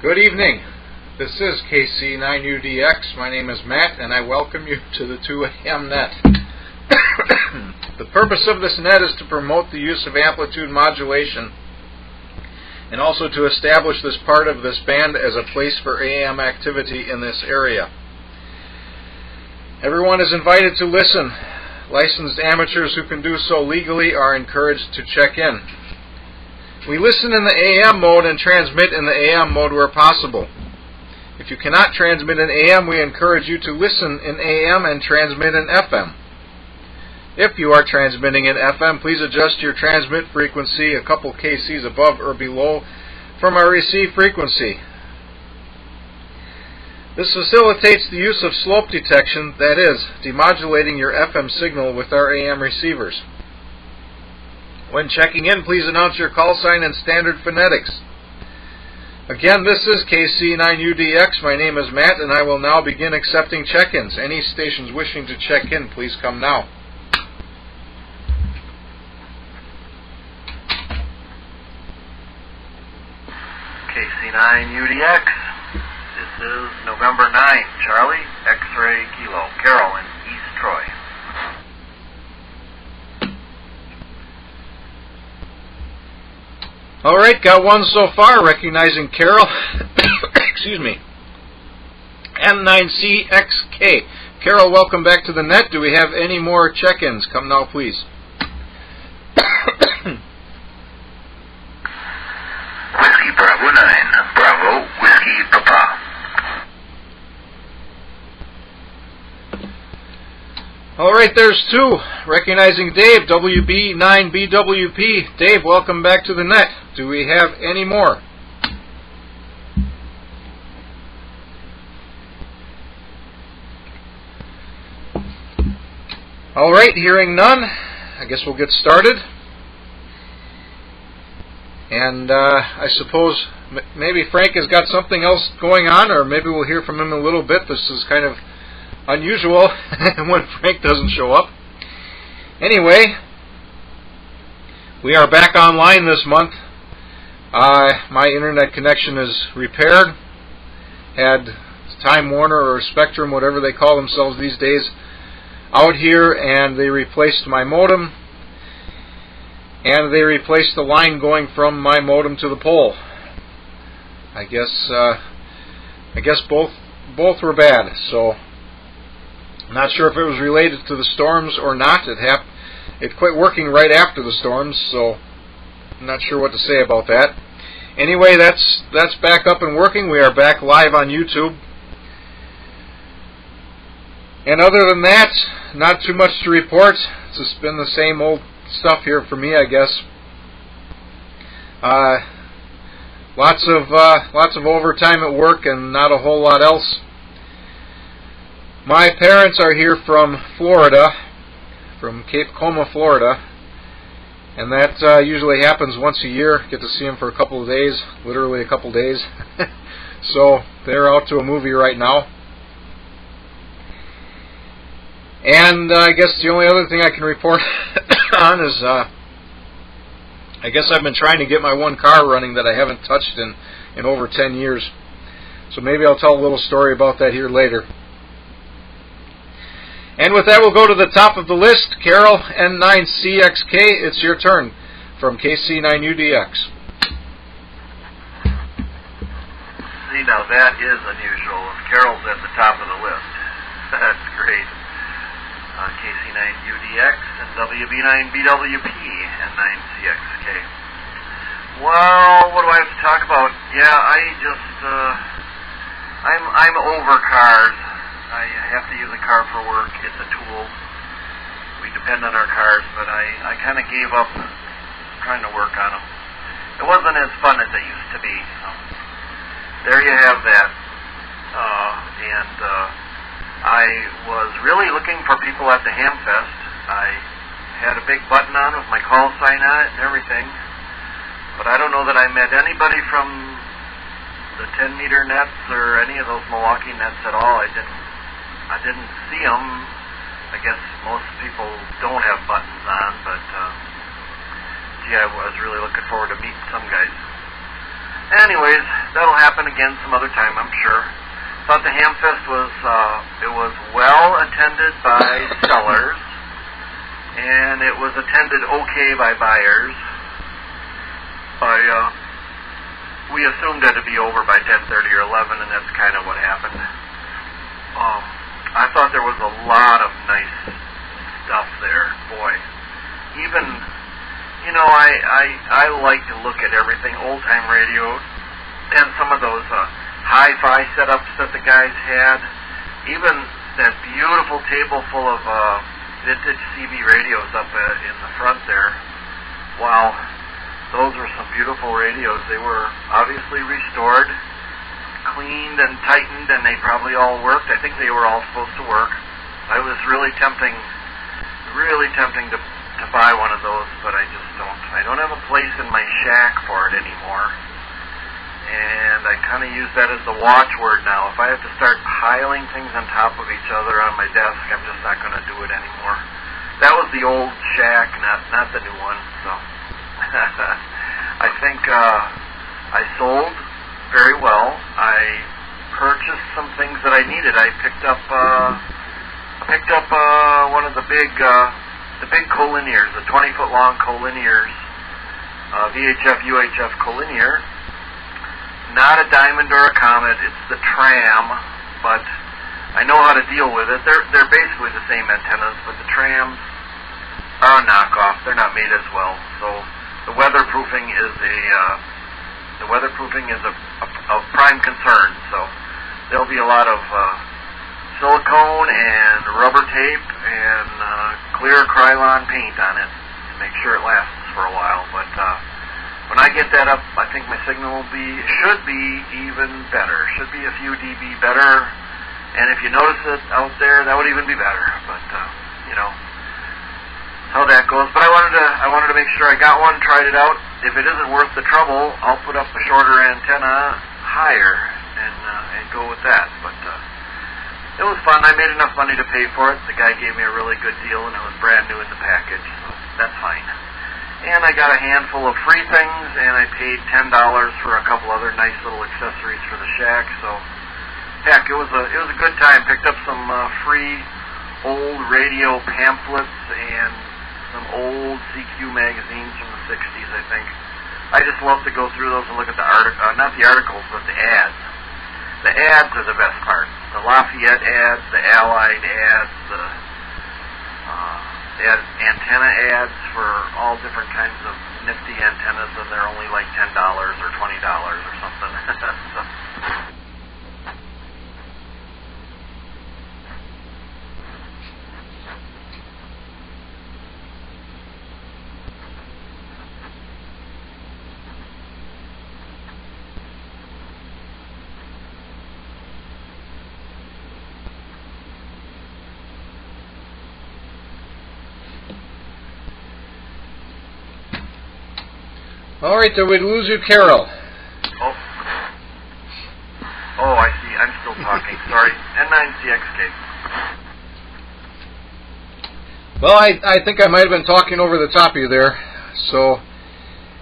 Good evening. This is KC9UDX. My name is Matt, and I welcome you to the 2 AM net. The purpose of this net is to promote the use of amplitude modulation and also to establish this part of this band as a place for AM activity in this area. Everyone is invited to listen. Licensed amateurs who can do so legally are encouraged to check in. We listen in the AM mode and transmit in the AM mode where possible. If you cannot transmit in AM, we encourage you to listen in AM and transmit in FM. If you are transmitting in FM, please adjust your transmit frequency a couple kcs above or below from our receive frequency. This facilitates the use of slope detection, that is, demodulating your FM signal with our AM receivers. When checking in, please announce your call sign and standard phonetics. Again, this is KC9UDX. My name is Matt, and I will now begin accepting check-ins. Any stations wishing to check in, please come now. KC9UDX. This is November 9th. Charlie, X-Ray Kilo, Carol in East Troy. All right, got one so far, recognizing Carol. Excuse me. N9CXK. Carol, welcome back to the net. Do we have any more check-ins? Come now, please. Whiskey Bravo 9. Bravo, Whiskey Papa. All right, there's two. Recognizing Dave, WB9BWP. Dave, welcome back to the net. Do we have any more? All right, hearing none, I guess we'll get started. And I suppose maybe Frank has got something else going on, or maybe we'll hear from him in a little bit. This is kind of unusual when Frank doesn't show up. Anyway, we are back online this month. My internet connection is repaired. Had Time Warner or Spectrum, whatever they call themselves these days, out here, and they replaced my modem, and they replaced the line going from my modem to the pole. I guess both were bad. So I'm not sure if it was related to the storms or not. It quit working right after the storms, so I'm not sure what to say about that. Anyway, that's back up and working. We are back live on YouTube. And other than that, not too much to report. It's just been the same old stuff here for me, I guess. Lots of overtime at work and not a whole lot else. My parents are here from Florida, from Cape Coma, Florida, and that usually happens once a year. Get to see them for a couple of days, literally a couple of days. So they're out to a movie right now. And I guess the only other thing I can report on is I guess I've been trying to get my one car running that I haven't touched in over 10 years. So maybe I'll tell a little story about that here later. And with that, we'll go to the top of the list. Carol, N9CXK, it's your turn from KC9UDX. See, now that is unusual. If Carol's at the top of the list, that's great. KC9UDX and WB9BWP and 9CXK. Well, what do I have to talk about? Yeah, I'm over cars. I have to use a car for work. It's a tool. We depend on our cars, but I kind of gave up trying to work on them. It wasn't as fun as it used to be. So there you have that. I was really looking for people at the Hamfest. I had a big button on with my call sign on it and everything, but I don't know that I met anybody from the 10-meter nets or any of those Milwaukee nets at all. I didn't see them. I guess most people don't have buttons on, but gee, I was really looking forward to meeting some guys. Anyways, that'll happen again some other time, I'm sure. Thought the Hamfest was well attended by sellers, and it was attended okay by buyers. We assumed that it'd be over by 10:30 or 11, and that's kind of what happened. I thought there was a lot of nice stuff there. Boy, even, I like to look at everything, old-time radio, and some of those hi-fi setups that the guys had. Even that beautiful table full of vintage CB radios up in the front there. Wow, those were some beautiful radios. They were obviously restored, cleaned and tightened, and they probably all worked. I think they were all supposed to work. I was really tempting to buy one of those, but I just don't. I don't have a place in my shack for it anymore. And I kind of use that as the watchword now. If I have to start piling things on top of each other on my desk, I'm just not going to do it anymore. That was the old shack, not the new one. So I think I sold very well. I purchased some things that I needed. I picked up one of the big collinears, the 20-foot long collinears, VHF UHF collinear. Not a diamond or a comet, it's the tram, but I know how to deal with it. They're basically the same antennas, but the trams are a knockoff. They're not made as well. So the weatherproofing is a prime concern. So there'll be a lot of silicone and rubber tape and clear Krylon paint on it to make sure it lasts for a while. But when I get that up, I think my signal should be even better. Should be a few dB better. And if you notice it out there, that would even be better. But how that goes. But I wanted to make sure I got one, tried it out. If it isn't worth the trouble, I'll put up a shorter antenna higher and go with that. But it was fun. I made enough money to pay for it. The guy gave me a really good deal, and it was brand new in the package, so that's fine. And I got a handful of free things, and I paid $10 for a couple other nice little accessories for the shack. So, heck, it was a good time. Picked up some free old radio pamphlets and some old CQ magazines from the 60s, I think. I just love to go through those and look at the not the articles, but the ads. The ads are the best part. The Lafayette ads, the Allied ads, the antenna ads for all different kinds of nifty antennas, and they're only like $10 or $20 or something. So. All right, then we'd lose you, Carol. Oh, I see. I'm still talking. Sorry. N9CXK. Well, I think I might have been talking over the top of you there. So,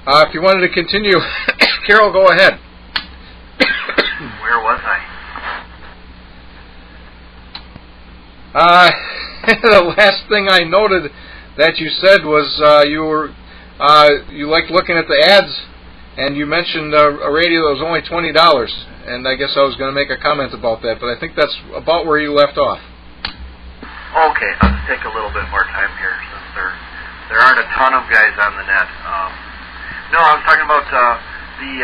if you wanted to continue, Carol, go ahead. Where was I? The last thing I noted that you said was you liked looking at the ads, and you mentioned a radio that was only $20, and I guess I was going to make a comment about that, but I think that's about where you left off. Okay, I'll just take a little bit more time here since there aren't a ton of guys on the net. No, I was talking about the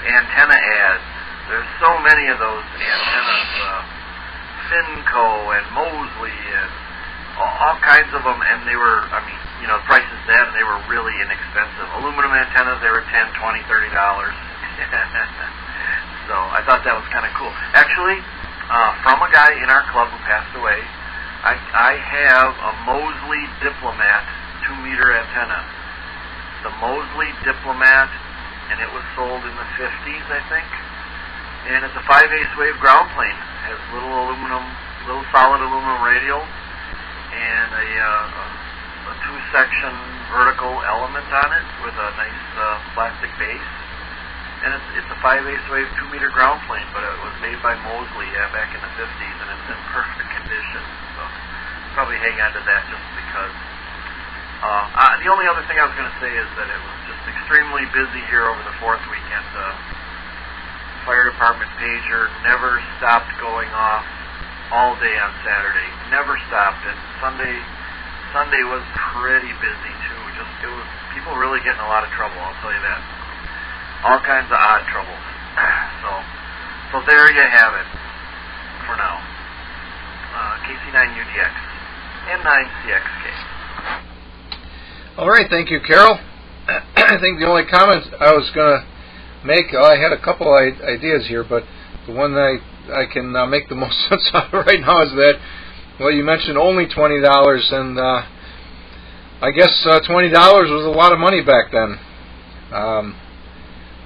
antenna ads. There's so many of those antennas, Finco and Mosley and all kinds of them, and they were, prices then, they were really inexpensive. Aluminum antennas, they were $10, $20, $30. So I thought that was kind of cool. Actually, from a guy in our club who passed away, I have a Mosley Diplomat 2-meter antenna. The Mosley Diplomat, and it was sold in the 50s, I think. And it's a 5/8 wave ground plane. It has little solid aluminum radial, and a 2-section vertical element on it with a nice plastic base. and it's a 5/8 wave 2-meter ground plane, but it was made by Mosley back in the 50s, and it's in perfect condition. So probably hang on to that just because. The only other thing I was going to say is that it was just extremely busy here over the 4th weekend. The fire department pager never stopped going off all day on Saturday. Never stopped. And Sunday was pretty busy too. It was people really getting a lot of trouble, I'll tell you that. All kinds of odd troubles. So there you have it for now. KC9UDX and 9CXK. All right, thank you, Carol. I think the only comment I was going to make, I had a couple ideas here, but the one that I can make the most sense out of right now is that, well, you mentioned only $20, and I guess $20 was a lot of money back then.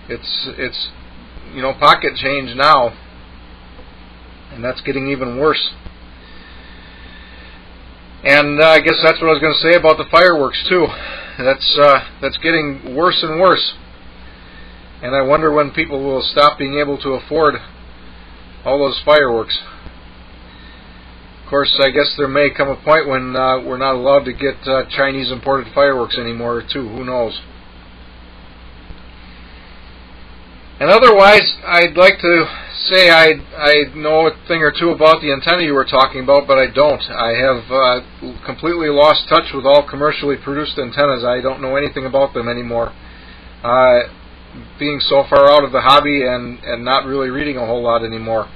It's pocket change now, and that's getting even worse. And I guess that's what I was going to say about the fireworks too. That's getting worse and worse. And I wonder when people will stop being able to afford all those fireworks. Of course, I guess there may come a point when we're not allowed to get Chinese imported fireworks anymore too. Who knows? And otherwise, I'd like to say I know a thing or two about the antenna you were talking about, but I don't. I have completely lost touch with all commercially produced antennas. I don't know anything about them anymore. Being so far out of the hobby and not really reading a whole lot anymore.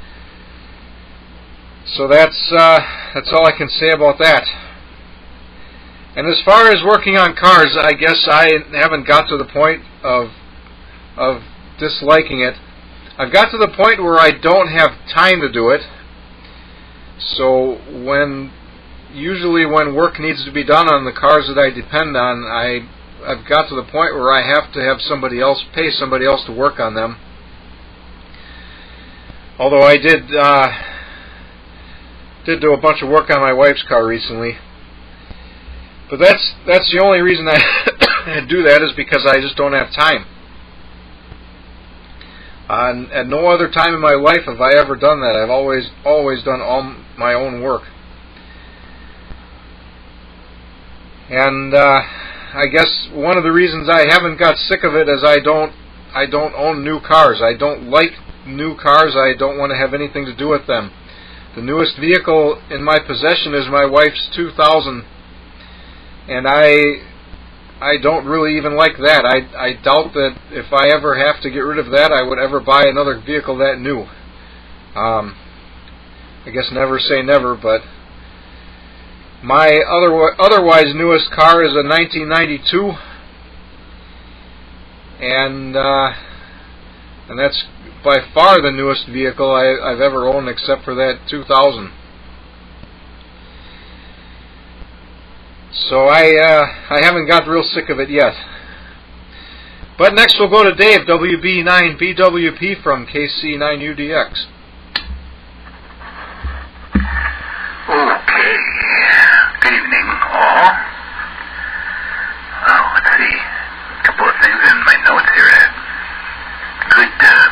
So that's all I can say about that. And as far as working on cars, I guess I haven't got to the point of disliking it. I've got to the point where I don't have time to do it. So usually when work needs to be done on the cars that I depend on, I've got to the point where I have to have pay somebody else to work on them. Although I did do a bunch of work on my wife's car recently. But that's the only reason I do that, is because I just don't have time. At no other time in my life have I ever done that. I've always done all my own work. And I guess one of the reasons I haven't got sick of it is I don't own new cars. I don't like new cars. I don't want to have anything to do with them. The newest vehicle in my possession is my wife's 2000, and I don't really even like that. I doubt that if I ever have to get rid of that, I would ever buy another vehicle that new. I guess never say never, but my otherwise newest car is a 1992, and that's by far the newest vehicle I've ever owned, except for that 2000. So I haven't got real sick of it yet. But next we'll go to Dave, WB9BWP from KC9UDX. Okay. Good evening, all. Let's see. A couple of things in my notes here that could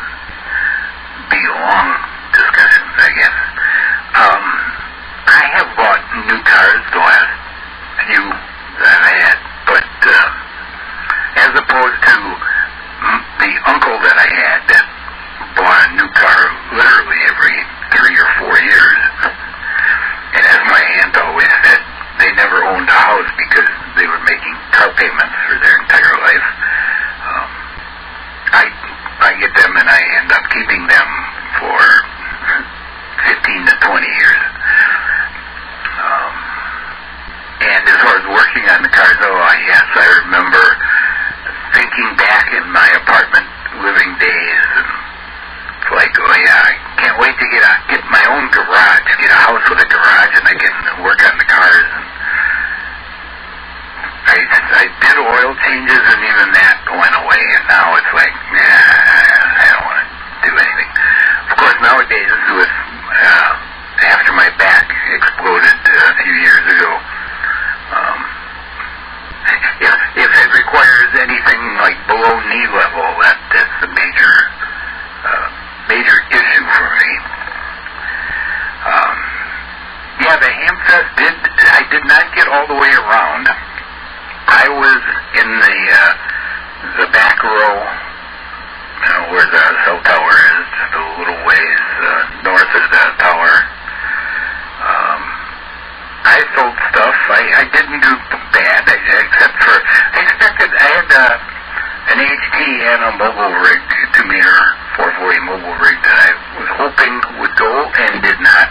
be long discussions, I guess. I have bought new cars the last few that I had, but as opposed to the uncle that I had that bought a new car literally every 3 or 4 years, and as my aunt always said, they never owned a house because they were making car payments for their entire life. I get them and I end up keeping them for 15 to 20 years. And as far as working on the cars, yes, I remember thinking back in my apartment living days, and it's like, I can't wait to get my own garage, get a house with a garage, and I can work on the cars. And I did oil changes, and even that went away, and now it's like, I don't want to do anything. Of course, nowadays, with after my back exploded a few years ago, if it requires anything like below knee level, that's the major did not get all the way around. I was in the back row, where the cell tower is, just a little ways north of the tower. I sold stuff. I didn't do bad, except for I had an HT and a mobile rig, 2-meter 440 mobile rig that I was hoping would go and did not.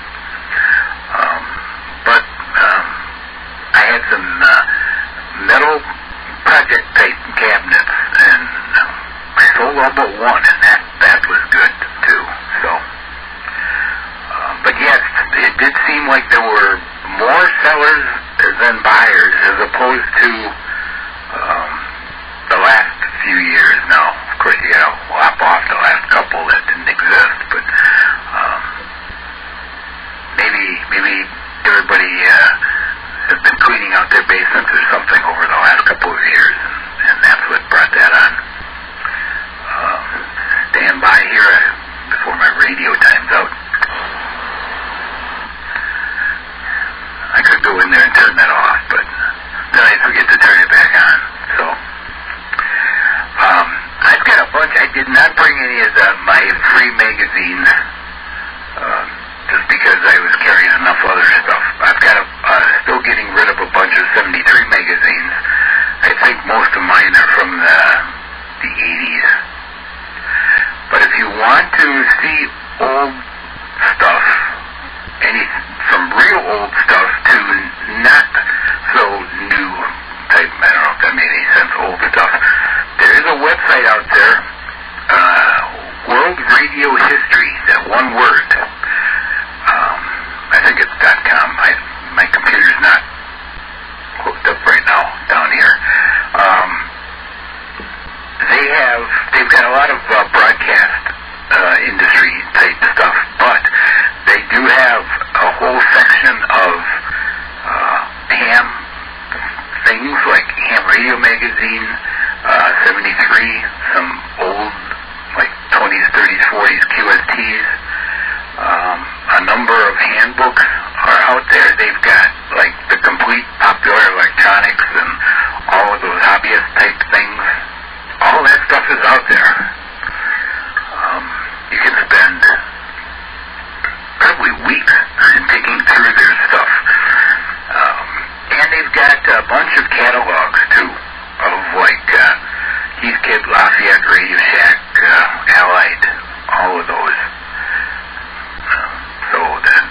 But I had some metal project type cabinets, and I sold all but one, and that was good too. So, but yes, it did seem like there were more sellers than buyers, as opposed to the last few years. Now, of course, you got to lop off the last couple that didn't exist, but maybe everybody has been cleaning out their basements or something over the last couple of years, and that's what brought that on. Stand by here before my radio times out. I could go in there and turn that off, but then I forget to turn it back on. So, I've got a bunch. I did not bring any of my free magazines, just because I was carrying enough other stuff. I've got still getting rid of a bunch of 73 magazines. I think most of mine are from the 80s. But if you want to see old stuff, from real old stuff to not so new type, I don't know if that made any sense, old stuff, there is a website out there, World Radio History, that one word. I think it's .com. My computer's not hooked up right now down here. They've got a lot of broadcast industry type stuff, but they do have a whole section of ham things, like Ham Radio Magazine, 73, some old, like 20s, 30s, 40s QSTs. A number of handbooks are out there. They've got like the complete popular electronics and all of those hobbyist type things. All that stuff is out there. You can spend probably weeks digging through their stuff. And they've got a bunch of catalogs too, of like Heathkit, Lafayette, Radio Shack, Allied, all of those. So that,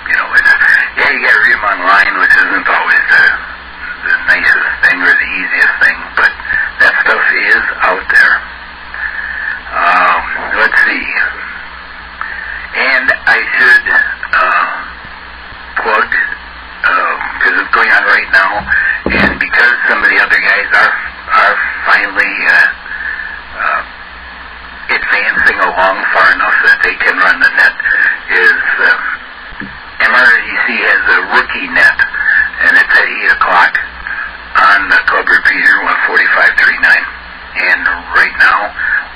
you gotta read them online, which isn't always the nicest thing or the easiest thing, but that stuff is out there. Let's see. And I should plug, because it's going on right now, and because some of the other guys are finally advancing along far enough that they can run the net, is MREC has a rookie net, and it's at 8 o'clock on the club repeater, 145.39. And right now,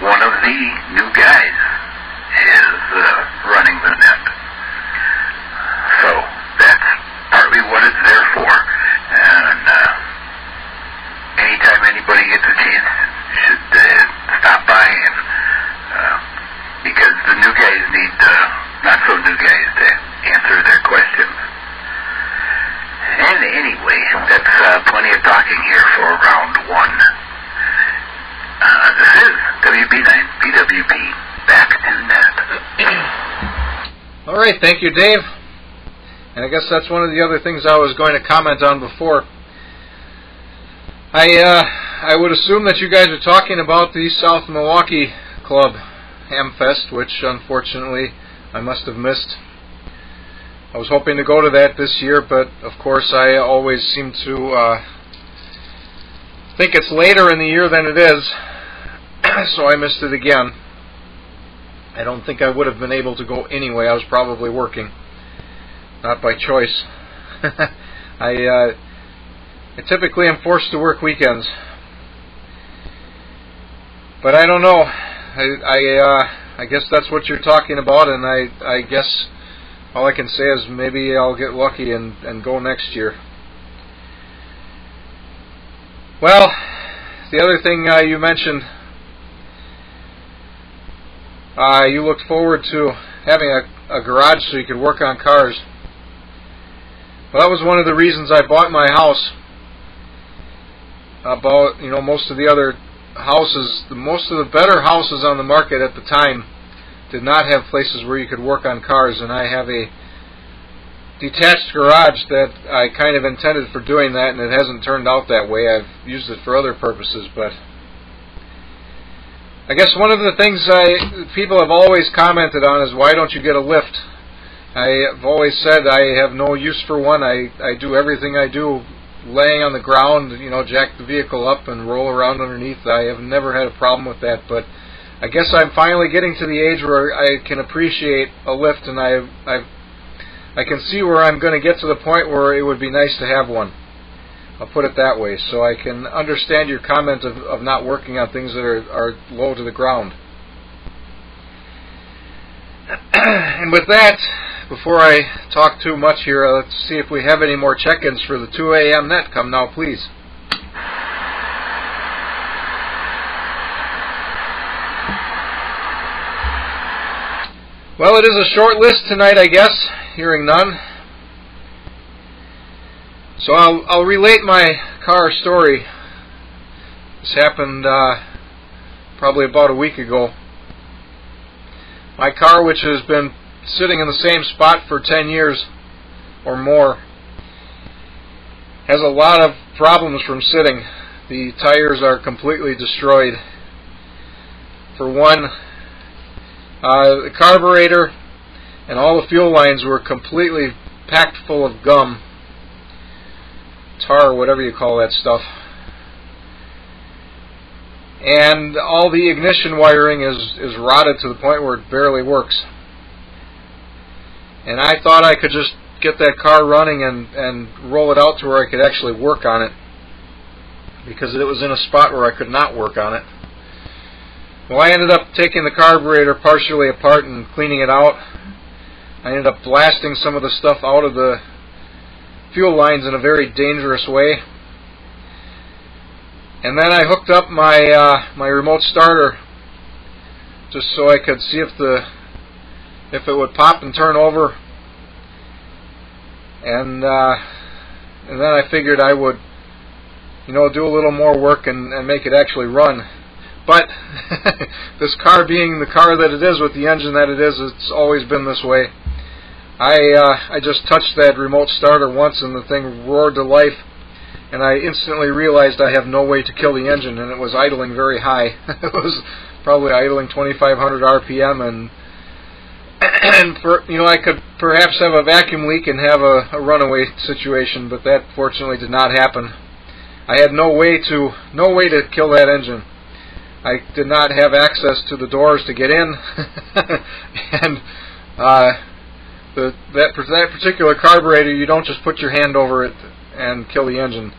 one of the new guys is running the net. So that's partly what it's there for. And anytime anybody gets a chance, you should stop by, and because the new guys need not so new guys to answer their questions. And anyway, that's plenty of talking here for round one. This is WB9 BWP, back to net. All right, thank you, Dave. And I guess that's one of the other things I was going to comment on before. I would assume that you guys are talking about the South Milwaukee Club Hamfest, which unfortunately I must have missed. I was hoping to go to that this year, but of course I always seem to think it's later in the year than it is, so I missed it again. I don't think I would have been able to go anyway. I was probably working, not by choice. I typically am forced to work weekends, but I don't know. I guess that's what you're talking about, and I guess all I can say is maybe I'll get lucky and go next year. Well, the other thing you mentioned, you looked forward to having a garage so you could work on cars. Well, that was one of the reasons I bought my house. About, most of the other houses, most of the better houses on the market at the time did not have places where you could work on cars, and I have a detached garage that I kind of intended for doing that, and it hasn't turned out that way. I've used it for other purposes, but I guess one of the things people have always commented on is, why don't you get a lift? I have always said I have no use for one. I do everything I do laying on the ground, jack the vehicle up and roll around underneath. I have never had a problem with that, but I guess I'm finally getting to the age where I can appreciate a lift, and I can see where I'm going to get to the point where it would be nice to have one. I'll put it that way, so I can understand your comment of not working on things that are low to the ground. And with that, before I talk too much here, let's see if we have any more check-ins for the 2 a.m. net. Come now, please. Well, it is a short list tonight, I guess, hearing none. So I'll relate my car story. This happened probably about a week ago. My car, which has been sitting in the same spot for 10 years or more, has a lot of problems from sitting. The tires are completely destroyed. For one, the carburetor and all the fuel lines were completely packed full of gum, tar, whatever you call that stuff. And all the ignition wiring is rotted to the point where it barely works. And I thought I could just get that car running and roll it out to where I could actually work on it, because it was in a spot where I could not work on it. Well, I ended up taking the carburetor partially apart and cleaning it out. I ended up blasting some of the stuff out of the fuel lines in a very dangerous way. And then I hooked up my remote starter just so I could see if it would pop and turn over. And then I figured I would, do a little more work and make it actually run. But this car being the car that it is, with the engine that it is, it's always been this way. I just touched that remote starter once and the thing roared to life, and I instantly realized I have no way to kill the engine, and it was idling very high. It was probably idling 2,500 RPM, and for, I could perhaps have a vacuum leak and have a runaway situation, but that fortunately did not happen. I had no way to kill that engine. I did not have access to the doors to get in, and that particular carburetor, you don't just put your hand over it and kill the engine,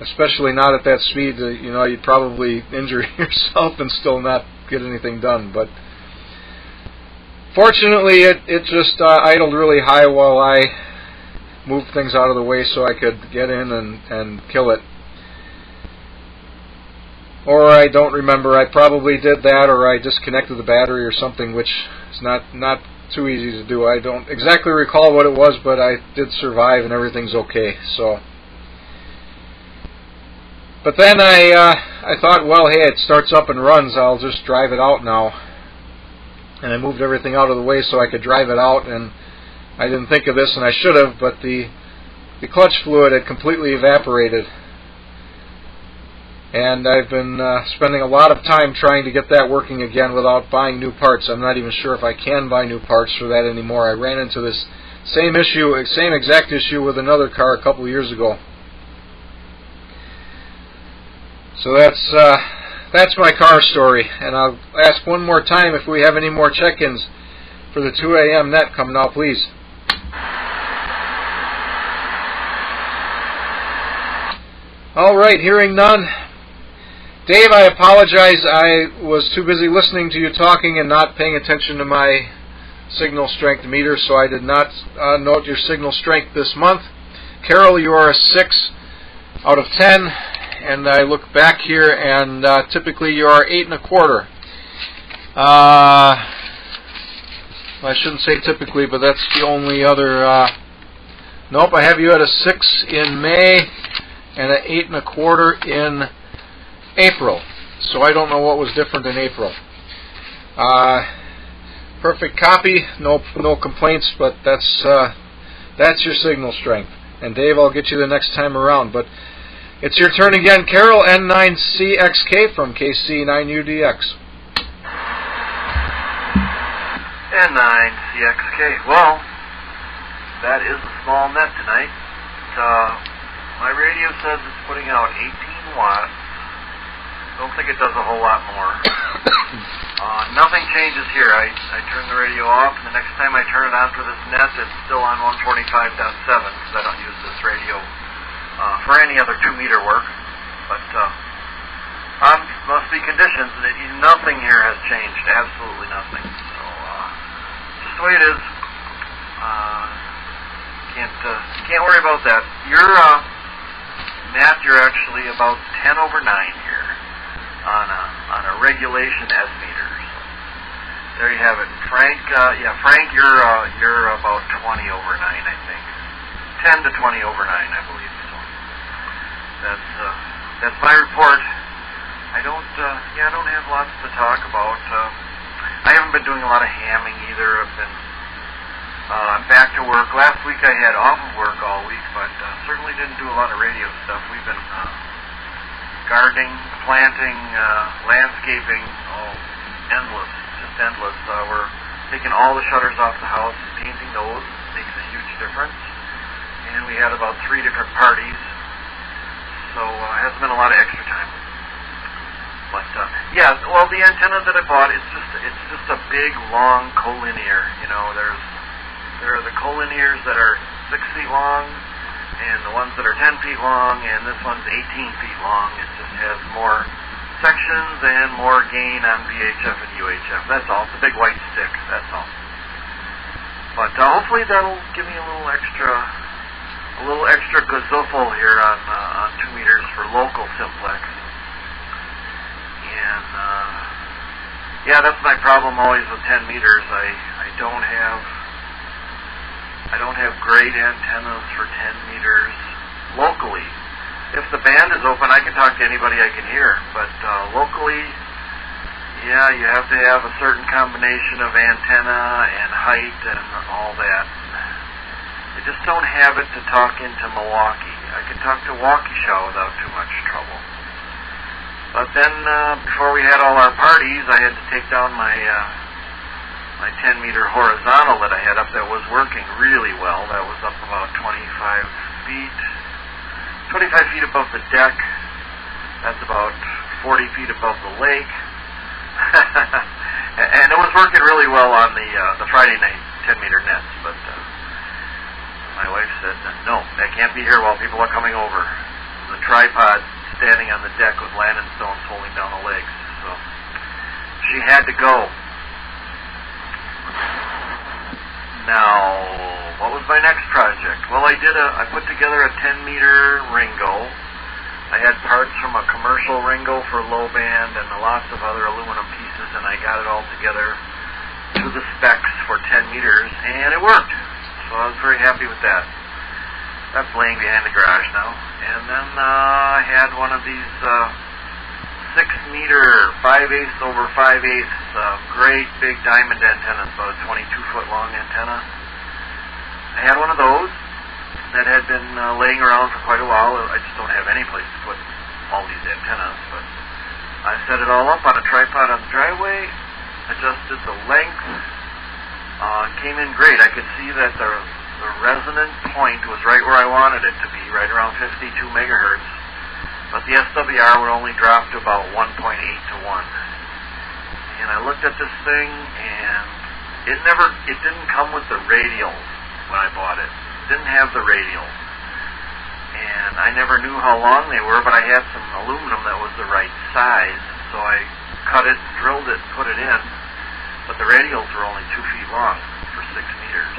especially not at that speed. You'd probably injure yourself and still not get anything done. But fortunately, it just idled really high while I moved things out of the way so I could get in and kill it. Or I don't remember. I probably did that, or I disconnected the battery or something, which is not too easy to do. I don't exactly recall what it was, but I did survive and everything's okay. So, but then I thought, well, hey, it starts up and runs. I'll just drive it out now. And I moved everything out of the way so I could drive it out, and I didn't think of this, and I should have, but the clutch fluid had completely evaporated. And I've been spending a lot of time trying to get that working again without buying new parts. I'm not even sure if I can buy new parts for that anymore. I ran into this same exact issue with another car a couple of years ago. So that's my car story. And I'll ask one more time if we have any more check-ins for the 2 a.m. net. Come now, please. All right, hearing none. Dave, I apologize. I was too busy listening to you talking and not paying attention to my signal strength meter, so I did not note your signal strength this month. Carol, you are a 6 out of 10, and I look back here, and typically you are 8 1/4. I shouldn't say typically, but that's the only other. Nope, I have you at a 6 in May and an 8 1/4 in April. So I don't know what was different in April. Perfect copy, no complaints, but that's your signal strength. And Dave, I'll get you the next time around. But it's your turn again, Carol, N9CXK from KC9UDX. N9CXK. Well, that is a small net tonight. My radio says it's putting out 18 watts. Don't think it does a whole lot more. Nothing changes here. I turn the radio off, and the next time I turn it on for this net, it's still on 145.7 because I don't use this radio for any other 2-meter work. But must be conditions. Nothing here has changed. Absolutely nothing. So just the way it is. Can't worry about that. Matt, you're actually about 10 over 9 here on a regulation S meter. So there you have it. Frank, you're about 20 over 9, I think. 10 to 20 over 9, I believe. So that's my report. I don't have lots to talk about. I haven't been doing a lot of hamming either. I'm back to work. Last week I had off of work all week, but certainly didn't do a lot of radio stuff. We've been gardening, planting, landscaping, endless, just endless. We're taking all the shutters off the house and painting those. Makes a huge difference. And we had about 3 different parties, so it hasn't been a lot of extra time. But the antenna that I bought, it's just a big, long collinear. You know, there are the collinears that are 6 feet long, and the ones that are 10 feet long, and this one's 18 feet long. It just has more sections and more gain on VHF and UHF. That's all. It's a big white stick. That's all. But hopefully that'll give me a little extra gazuffle here on 2 meters for local simplex. And that's my problem always with 10 meters. I don't have great antennas for 10 meters locally. If the band is open, I can talk to anybody I can hear. But locally, you have to have a certain combination of antenna and height and all that. I just don't have it to talk into Milwaukee. I can talk to Waukesha without too much trouble. But then, before we had all our parties, I had to take down my 10-meter horizontal that I had up that was working really well. That was up about 25 feet above the deck. That's about 40 feet above the lake. And it was working really well on the Friday night 10-meter nets. But my wife said, no, that can't be here while people are coming over. The tripod standing on the deck with landing stones holding down the legs. So she had to go. Now, what was my next project? Well, I put together a 10-meter Ringo. I had parts from a commercial Ringo for low band and lots of other aluminum pieces, and I got it all together to the specs for 10 meters, and it worked. So I was very happy with that. That's laying behind the garage now. And then I had one of these 6-meter 5/8 over 5/8 great big diamond antennas, about a 22-foot long antenna. I had one of those that had been laying around for quite a while. I just don't have any place to put all these antennas, but I set it all up on a tripod on the driveway, adjusted the length. It came in great. I could see that the resonant point was right where I wanted it to be, right around 52 megahertz. But the SWR would only drop to about 1.8 to 1. And I looked at this thing, and it didn't come with the radials when I bought it. It didn't have the radials. And I never knew how long they were, but I had some aluminum that was the right size, so I cut it, drilled it, put it in. But the radials were only 2 feet long. for 6 meters.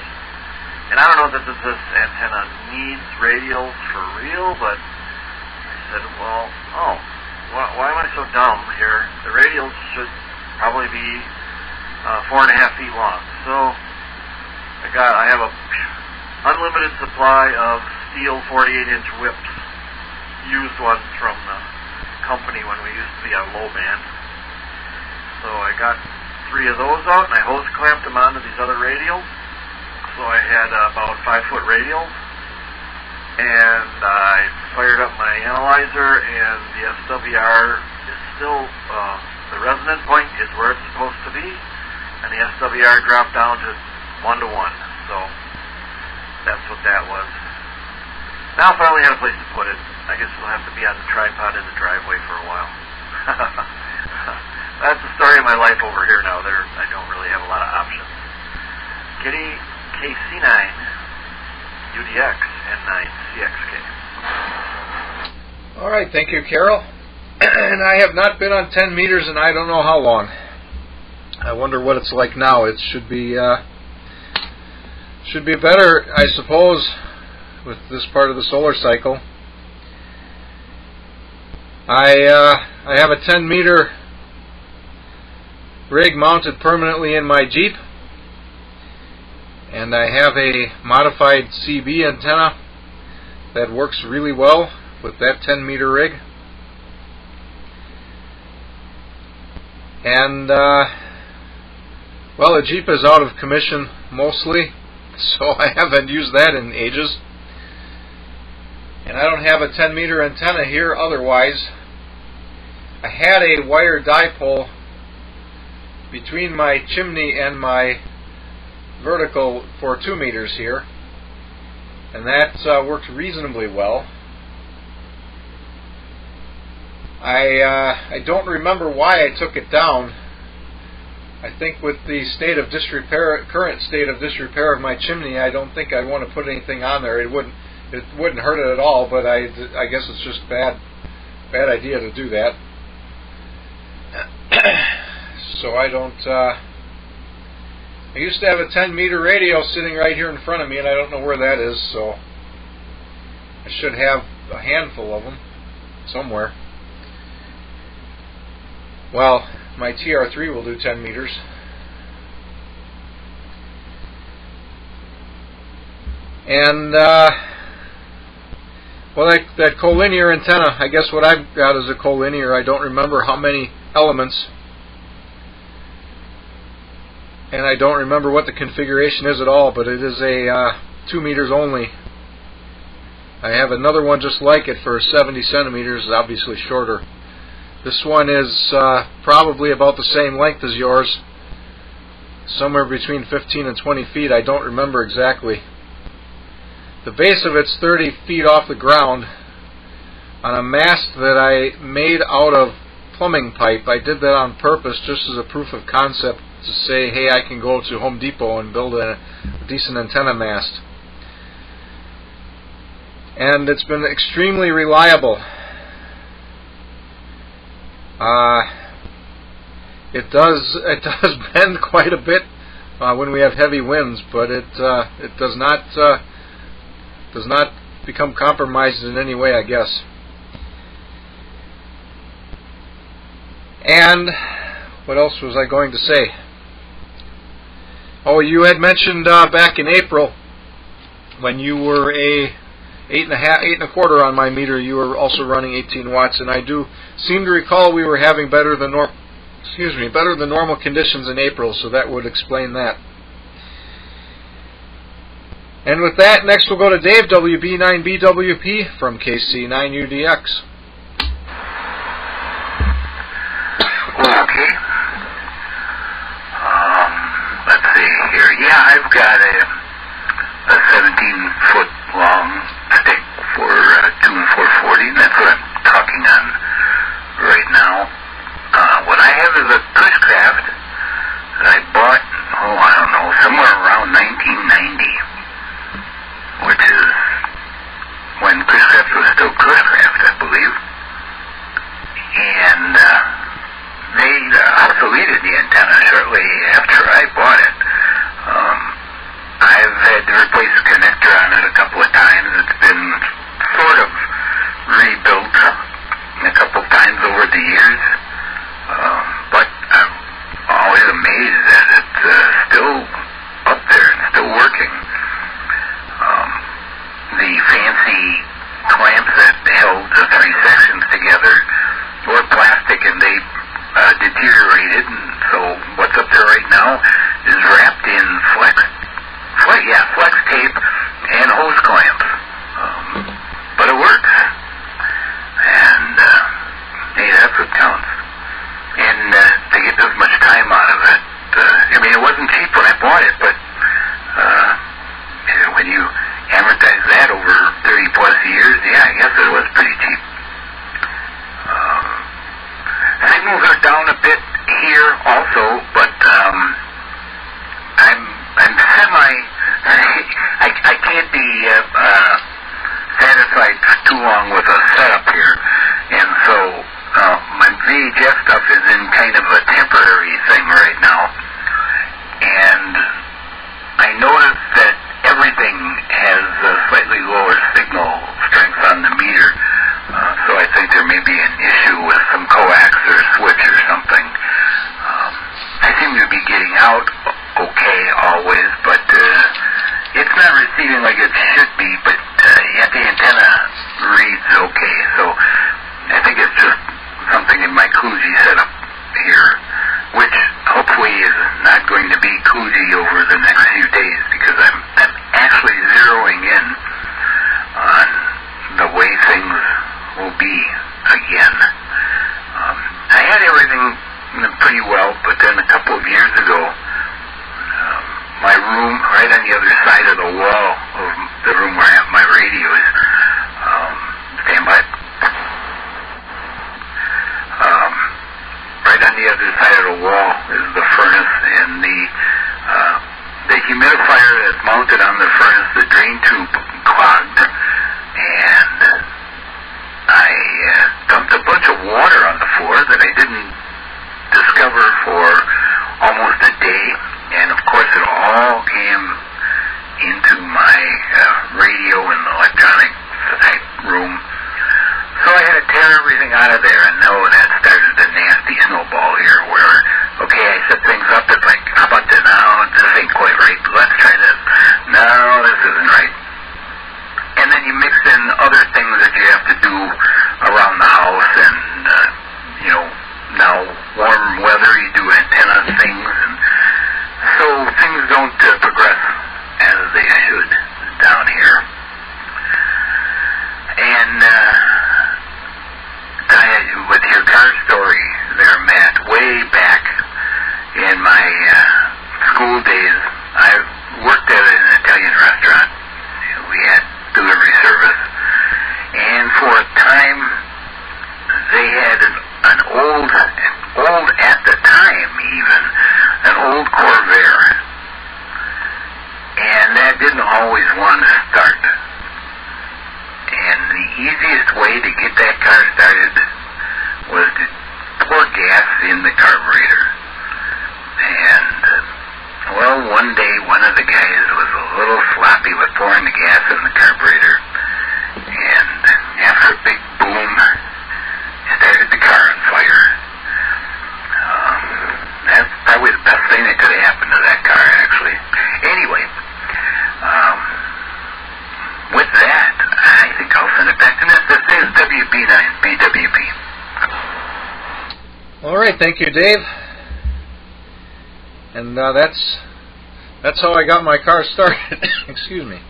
And I don't know that this antenna needs radials for real, but I said, well, why am I so dumb here? The radials should probably be 4.5 feet long. So I have a unlimited supply of steel 48-inch whips, used ones from the company when we used to be on low band. So I got 3 of those out, and I hose clamped them onto these other radials. So I had about 5-foot radials, and I fired up my analyzer, and the SWR is still, the resonant point is where it's supposed to be, and the SWR dropped down to 1 to 1. So that's what that was. Now I finally have a place to put it. I guess it'll have to be on the tripod in the driveway for a while. That's the story of my life over here now. I don't really have a lot of options. Kitty KC9, UDX, and 9 CXK. All right, thank you, Carol. And I have not been on 10 meters in I don't know how long. I wonder what it's like now. It should be better, I suppose, with this part of the solar cycle. I have a 10 meter rig mounted permanently in my Jeep, and I have a modified CB antenna that works really well with that 10 meter rig. And well, the Jeep is out of commission mostly, so I haven't used that in ages. And I don't have a 10 meter antenna here otherwise. I had a wire dipole between my chimney and my vertical for 2 meters here, and that worked reasonably well. I don't remember why I took it down. I think with the state of disrepair, current state of disrepair of my chimney, I don't think I'd want to put anything on there. It wouldn't hurt it at all, but I guess it's just bad idea to do that. So I don't. I used to have a 10 meter radio sitting right here in front of me, and I don't know where that is. So I should have a handful of them somewhere. Well, my TR3 will do 10 meters. And well, that collinear antenna, I guess what I've got is a collinear. I don't remember how many elements, and I don't remember what the configuration is at all, but it is a 2 meters only. I have another one just like it for 70 centimeters, obviously shorter. This one is probably about the same length as yours, somewhere between 15 and 20 feet. I don't remember exactly. The base of it's 30 feet off the ground on a mast that I made out of plumbing pipe. I did that on purpose just as a proof of concept to say, hey, I can go to Home Depot and build a decent antenna mast. And it's been extremely reliable. It does bend quite a bit when we have heavy winds, but it does not become compromised in any way, I guess. And what else was I going to say? Oh, you had mentioned back in April when you were a 8.25 on my meter, you were also running 18 watts, and I do seem to recall we were having better than normal conditions in April, so that would explain that. And with that, next we'll go to Dave, WB9BWP from KC9UDX. Okay. Let's see here. Yeah, I've got a 17-foot long stick for 2 and 440, and that's what I'm talking on right now. What I have is a Cushcraft that I bought, I don't know, somewhere around 1990, which is when Cushcraft was still Cushcraft, I believe. And they obsoleted the antenna shortly after I bought it. fancy clamps that held the three sections together were plastic, and they deteriorated, and so what's up there right now is wrapped in flex tape and hose clamps. But it works, and hey, that's what counts. And to get this much time out of it, I mean, it wasn't cheap when I bought it, but when you amortize that over 30 plus years, yeah, I guess it was pretty cheap. Signals are down a bit here also, but I'm semi. I can't be satisfied too long with a setup here, and so my VHF stuff is in kind of a temporary thing right now, and I noticed that everything has a slightly lower signal strength on the meter, so I think there may be an issue with some coax or switch or something. I seem to be getting out okay always, but it's not receiving like it should be, but yet the antenna reads okay, so I think it's just something in my kludgy setup here, which hopefully is not going to be kludgy over the next few days, because I'm actually zeroing in on the way things will be again. I had everything pretty well, but then a couple of years ago, my room, right on the other side of the wall of the room where I have my radios, stand by. Right on the other side of the wall is the furnace, and the humidifier that's mounted on the furnace, the drain tube clogged, and I dumped a bunch of water on the floor that I didn't discover for almost a day, and of course it all came into my radio and electronic type room. So I had to tear everything out of there, and that started a nasty snowball here where, okay, I set things up, it's like, how about this? No, this ain't quite right, let's try this. No, this isn't right. And then you mix in other things that you have to do around the house, and, now warm weather, you do antenna things, and so things don't progress as they should down here. And with your car story there, Matt, way back in my school days, I worked at an Italian restaurant. We had delivery service, and for a time they had an old at the time even, an old Corvair, and that didn't always want to start. And the easiest way to get that car started was to pour gas in the carburetor. And, well, one day one of the guys was a little sloppy with pouring the gas in the carburetor, and after a big boom, started the car on fire. That's probably the best thing that could have happened to that car, actually. Anyway, with that, I think I'll send it back to Ned. This is WB9BWP. All right, thank you, Dave. And that's how I got my car started. Excuse me.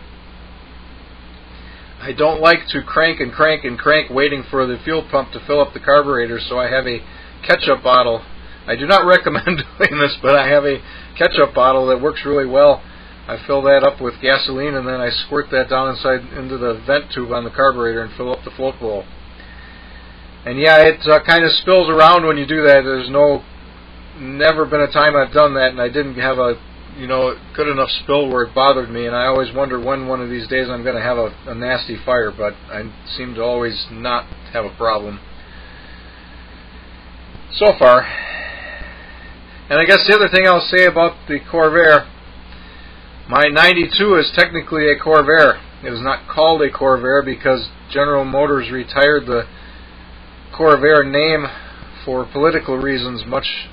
I don't like to crank and crank and crank waiting for the fuel pump to fill up the carburetor, so I have a ketchup bottle. I do not recommend doing this, but I have a ketchup bottle that works really well. I fill that up with gasoline, and then I squirt that down into the vent tube on the carburetor and fill up the float bowl. And yeah, it kind of spills around when you do that. There's never been a time I've done that, and I didn't have a good enough spill where it bothered me, and I always wonder when one of these days I'm going to have a nasty fire, but I seem to always not have a problem so far. And I guess the other thing I'll say about the Corvair, my 92 is technically a Corvair. It is not called a Corvair because General Motors retired the Corvair name for political reasons much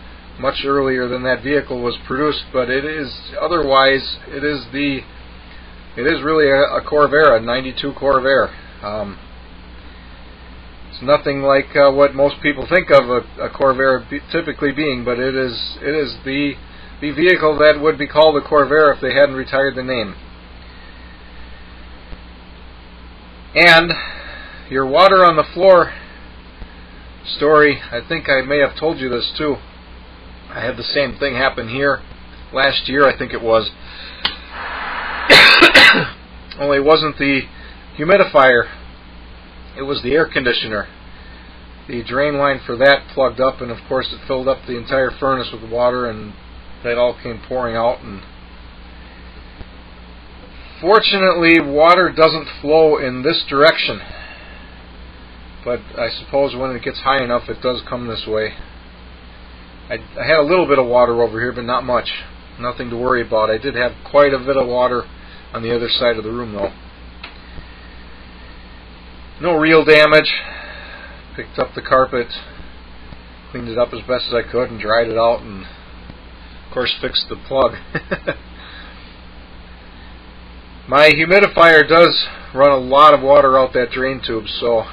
earlier than that vehicle was produced, but it is otherwise it is the It is really a Corvair, a 92 Corvair. It's nothing like what most people think of a Corvair typically being, but it is the vehicle that would be called a Corvair if they hadn't retired the name. And your water on the floor story, I think I may have told you this too. I had the same thing happen here last year, I think it was. Only it wasn't the humidifier, it was the air conditioner. The drain line for that plugged up, and of course it filled up the entire furnace with water, and that all came pouring out. And fortunately, water doesn't flow in this direction, but I suppose when it gets high enough it does come this way. I had a little bit of water over here, but not much. Nothing to worry about. I did have quite a bit of water on the other side of the room though. No real damage. Picked up the carpet, cleaned it up as best as I could, and dried it out, and of course fixed the plug. My humidifier does run a lot of water out that drain tube, so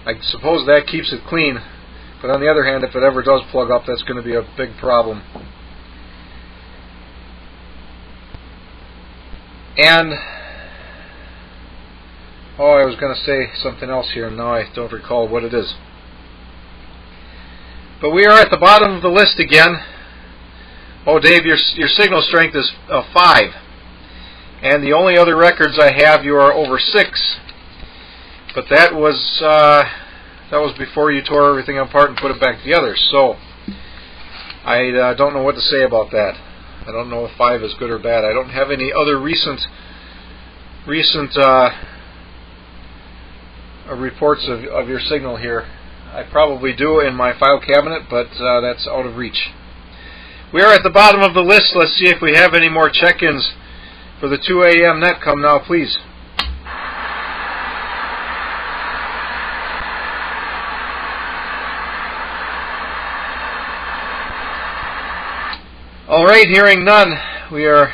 I suppose that keeps it clean. But on the other hand, if it ever does plug up, that's going to be a big problem. And I was going to say something else here, and now I don't recall what it is. But we are at the bottom of the list again. Oh, Dave, your signal strength is 5. And the only other records I have, you are over 6. But that was before you tore everything apart and put it back together. So I don't know what to say about that. I don't know if 5 is good or bad. I don't have any other recent reports of your signal here. I probably do in my file cabinet, but that's out of reach. We are at the bottom of the list. Let's see if we have any more check-ins for the 2 a.m. net. Come now, please. All right, hearing none, we are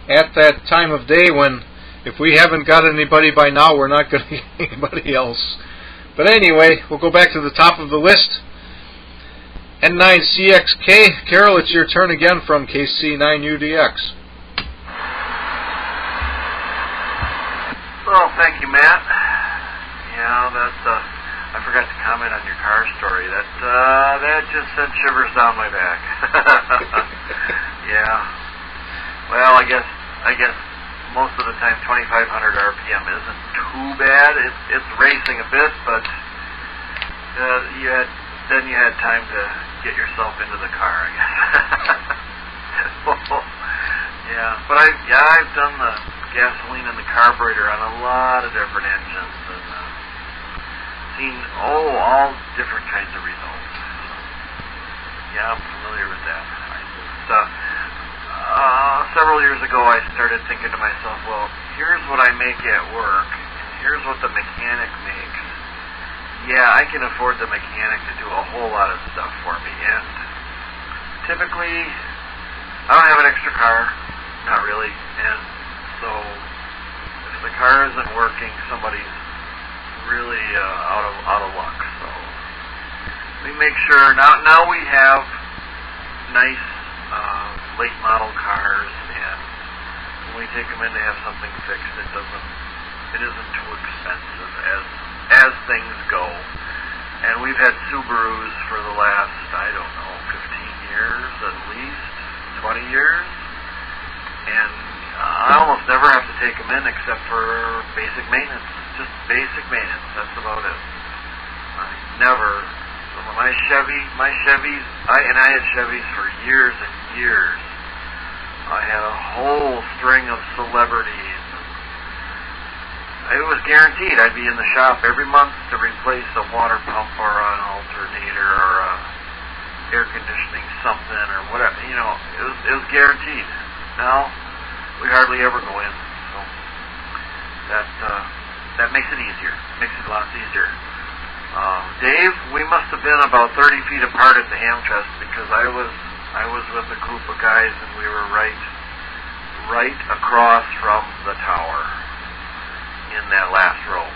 at that time of day when if we haven't got anybody by now, we're not going to get anybody else. But anyway, we'll go back to the top of the list. N9CXK. Carol, it's your turn again from KC9UDX. Well, thank you, Matt. Yeah, I forgot to comment on your car story. That just sent shivers down my back. Yeah. Well, I guess most of the time 2,500 RPM isn't too bad. It's racing a bit, but you had time to get yourself into the car, I guess. Yeah, but I've done the gasoline and the carburetor on a lot of different engines and seen all different kinds of results. Yeah, I'm familiar with that. Several years ago, I started thinking to myself, well, here's what I make at work, and here's what the mechanic makes. Yeah, I can afford the mechanic to do a whole lot of stuff for me, and typically, I don't have an extra car, not really, and so if the car isn't working, somebody's really out of luck. So we make sure now we have nice late model cars, and when we take them in to have something fixed, it isn't too expensive as things go. And we've had Subarus for the last 15 years at least, 20 years, and I almost never have to take them in except for basic maintenance. Just basic maintenance. That's about it. I never. My Chevys, I had Chevys for years and years. I had a whole string of celebrities. It was guaranteed I'd be in the shop every month to replace a water pump or an alternator or a air conditioning something or whatever. You know, it was guaranteed. Now we hardly ever go in, so that makes it easier. Makes it a lot easier. Dave, we must have been about 30 feet apart at the Hamfest because I was with a group of guys and we were right right across from the tower in that last row.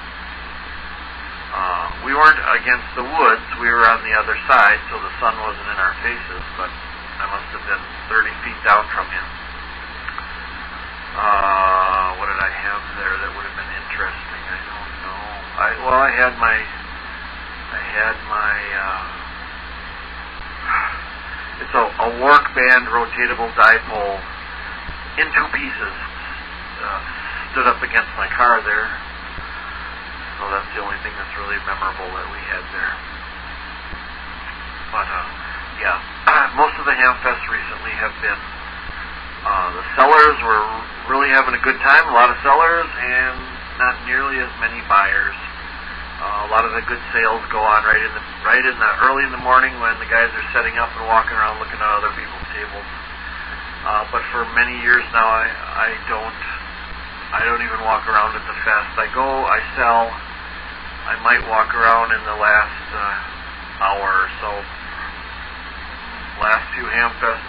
We weren't against the woods, we were on the other side, so the sun wasn't in our faces, but I must have been 30 feet down from him. What did I have there that would have been interesting? I don't know. I had my it's a work band rotatable dipole in two pieces, stood up against my car there. So that's the only thing that's really memorable that we had there. But yeah, most of the Hamfests recently have been, the sellers were really having a good time, a lot of sellers, and not nearly as many buyers. A lot of the good sales go on right in the early in the morning when the guys are setting up and walking around looking at other people's tables. But for many years now, I don't even walk around at the fest. I go, I sell. I might walk around in the last hour or so. Last few Hamfests,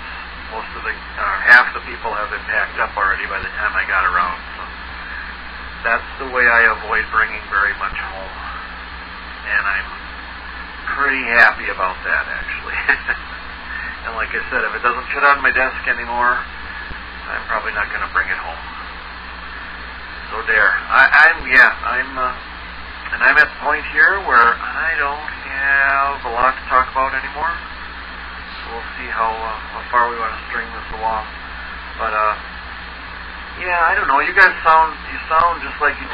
half the people have been packed up already by the time I got around. So that's the way I avoid bringing very much home, and I'm pretty happy about that, actually. And like I said, if it doesn't fit on my desk anymore, I'm probably not going to bring it home. So there. And I'm at the point here where I don't have a lot to talk about anymore. So we'll see how far we want to string this along. But yeah, I don't know. You guys sound just like you.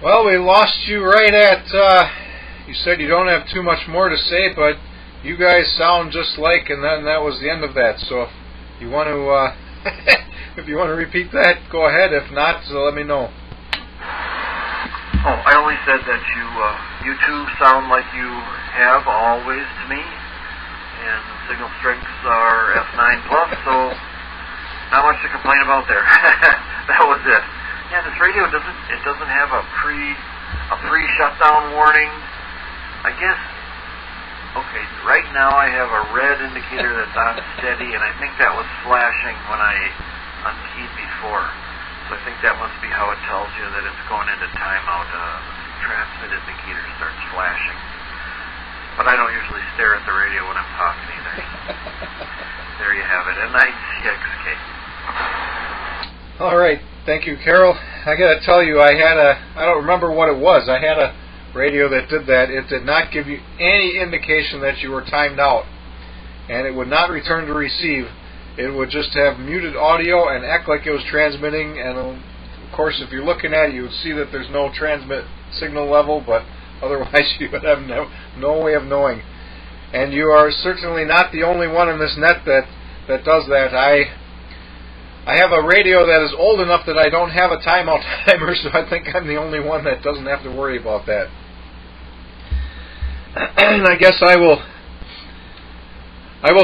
Well, we lost you right at, you said you don't have too much more to say, but you guys sound just like, and then that was the end of that. So if you want to, if you want to repeat that, go ahead. If not, let me know. Oh, I only said that you two sound like you have always to me, and signal strengths are F9+, so not much to complain about there. That was it. Yeah, this radio doesn't have a pre-shutdown warning. I guess, okay, right now I have a red indicator that's on steady, and I think that was flashing when I unkeyed before. So I think that must be how it tells you that it's going into timeout. The transmit indicator starts flashing. But I don't usually stare at the radio when I'm talking either. There you have it, N96K. All right. Thank you, Carol. I got to tell you, I don't remember what it was. I had a radio that did that. It did not give you any indication that you were timed out, and it would not return to receive. It would just have muted audio and act like it was transmitting, and of course, if you're looking at it, you would see that there's no transmit signal level, but otherwise you would have no way of knowing. And you are certainly not the only one in this net that does that. I have a radio that is old enough that I don't have a timeout timer, so I think I'm the only one that doesn't have to worry about that. And I guess I will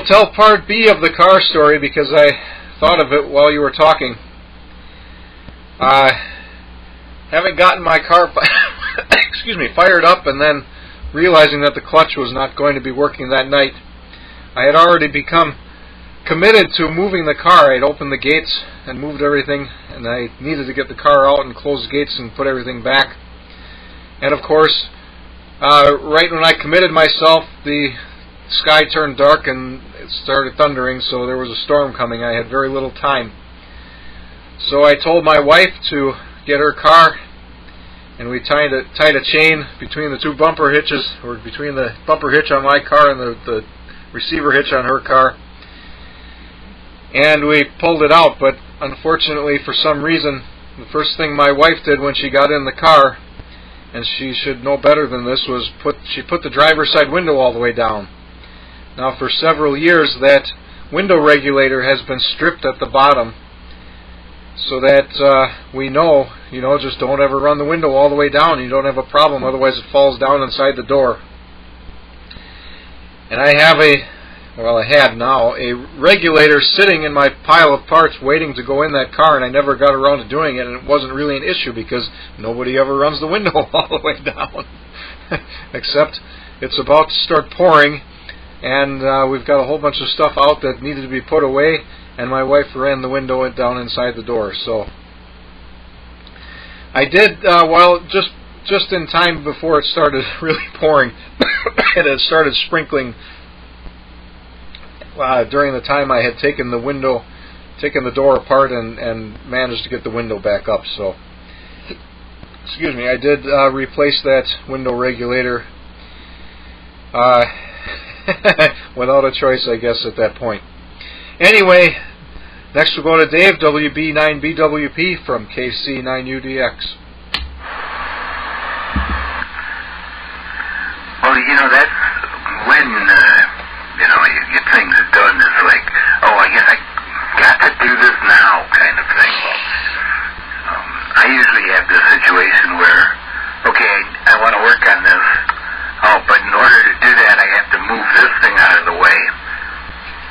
tell part B of the car story because I thought of it while you were talking. Having gotten my car fired up and then realizing that the clutch was not going to be working that night, I had already become committed to moving the car. I'd opened the gates and moved everything, and I needed to get the car out and close the gates and put everything back. And of course, right when I committed myself, the sky turned dark and it started thundering, so there was a storm coming. I had very little time. So I told my wife to get her car, and we tied a chain between the two bumper hitches, or between the bumper hitch on my car and the receiver hitch on her car. And we pulled it out, but unfortunately, for some reason, the first thing my wife did when she got in the car, and she should know better than this, was she put the driver's side window all the way down. Now, for several years, that window regulator has been stripped at the bottom, so that we know, just don't ever run the window all the way down. You don't have a problem, otherwise it falls down inside the door. And I have I had now, a regulator sitting in my pile of parts waiting to go in that car, and I never got around to doing it, and it wasn't really an issue because nobody ever runs the window all the way down. Except it's about to start pouring, and we've got a whole bunch of stuff out that needed to be put away, and my wife ran the window down inside the door. So I did, just in time before it started really pouring, and it started sprinkling during the time I had taken the door apart and managed to get the window back up. So, excuse me, I did replace that window regulator without a choice, I guess, at that point. Anyway, next we'll go to Dave, WB9BWP from KC9UDX. Well, that's when, you get things done. It's like, I guess I got to do this now kind of thing. I usually have this situation where, okay, I want to work on this, but in order to do that, I have to move this thing out of the way.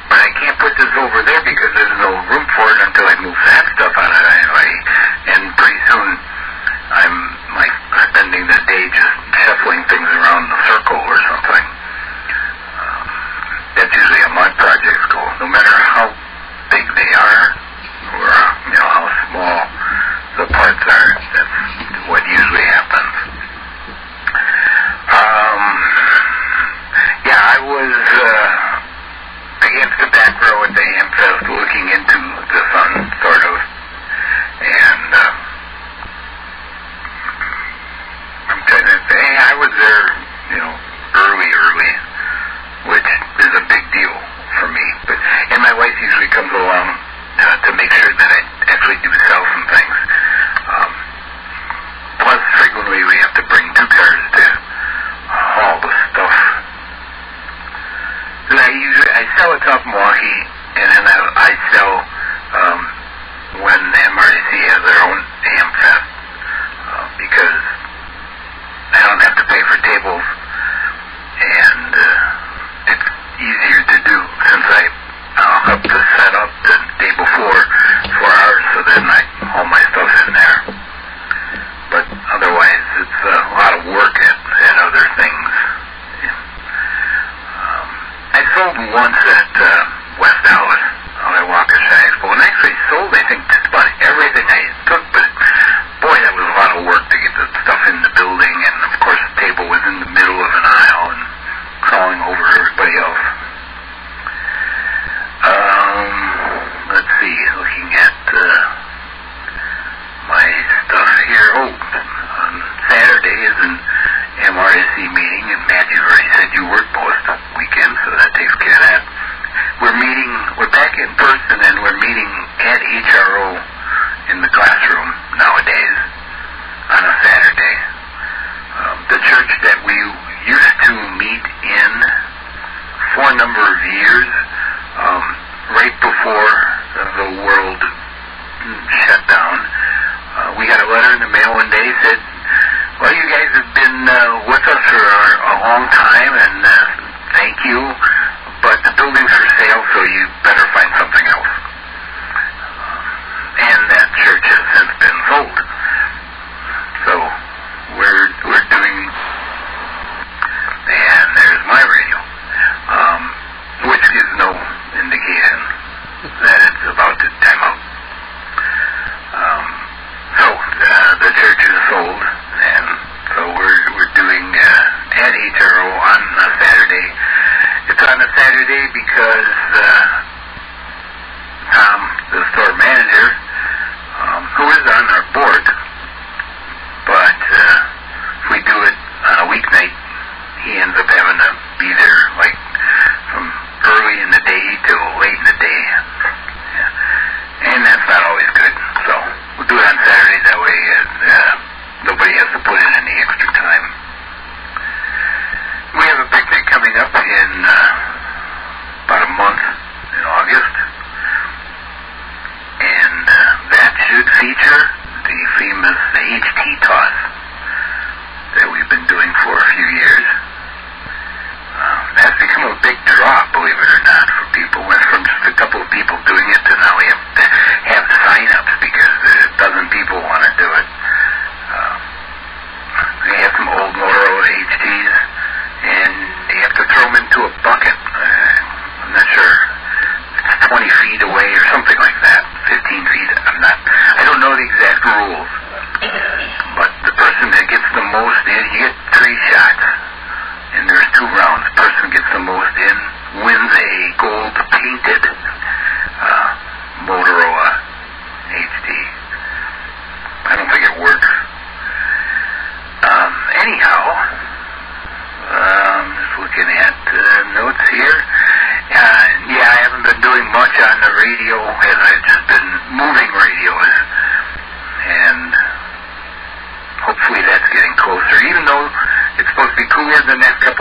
But I can't put this over there because there's no room for it until I move that stuff out of the way. And pretty soon, I'm like spending the day just shuffling things around in a circle or something. That's usually how my projects go. No matter how big they are, or how small the parts are, that's what usually happens. I was against the back row at the Amfest, looking into the sun, sort of, and I'm trying to say, I was there, early, which is a big deal for me. And my wife usually comes along to make sure that I actually do sell some things. Plus, frequently we have to bring 2 cars to haul the stuff. And I sell at South Milwaukee, and then I sell when MRC has their own Amfest, because I don't have to pay for tables, and it's easier to do since I help to set up the day before 4 hours, so then I haul my stuff in there. But otherwise, it's a lot of work at other things. I sold once at West Dallas on the Waukesha Expo, and actually sold, I think, just about everything I took, but boy, that was a lot of work to get the stuff in the building, and of course the table was in the middle of an aisle and crawling over everybody else. Let's see, looking at my stuff here. On Saturday is an MRSC meeting, and Matt, you already said you work both weekends, so that takes care of that. We're back in person, and we're meeting at HRO in the classroom nowadays on a Saturday. The church that we used to meet in for a number of years, right before the world shut down, we got a letter in the mail one day that said, well, you guys have been with us for a long time, and thank you, but the building's for sale, so you better find something else. And that church has since been sold. So we're doing, and there's my radio, which gives no indication that it's about to time out. So the church is sold, and so we're doing at HRO on a Saturday. It's on a Saturday because Tom, the store manager, who is on our board, but if we do it on a weeknight, he ends up having to be there like from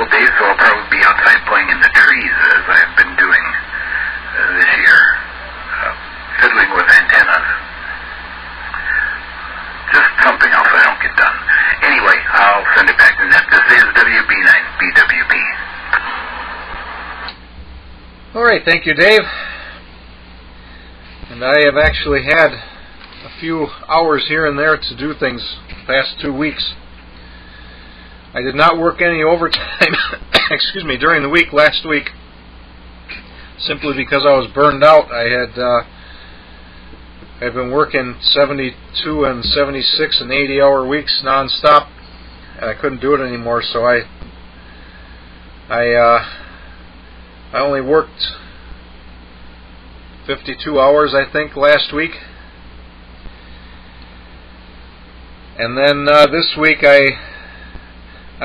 couple days, so I'll probably be outside playing in the trees as I've been doing this year, fiddling with antennas. Just something else I don't get done. Anyway, I'll send it back to net. This is WB9BWB. All right, thank you, Dave. And I have actually had a few hours here and there to do things the past 2 weeks. I did not work any overtime excuse me, during the week last week, simply because I was burned out. I've been working 72 and 76 and 80-hour weeks nonstop, and I couldn't do it anymore. So I only worked 52 hours, I think, last week. And then this week I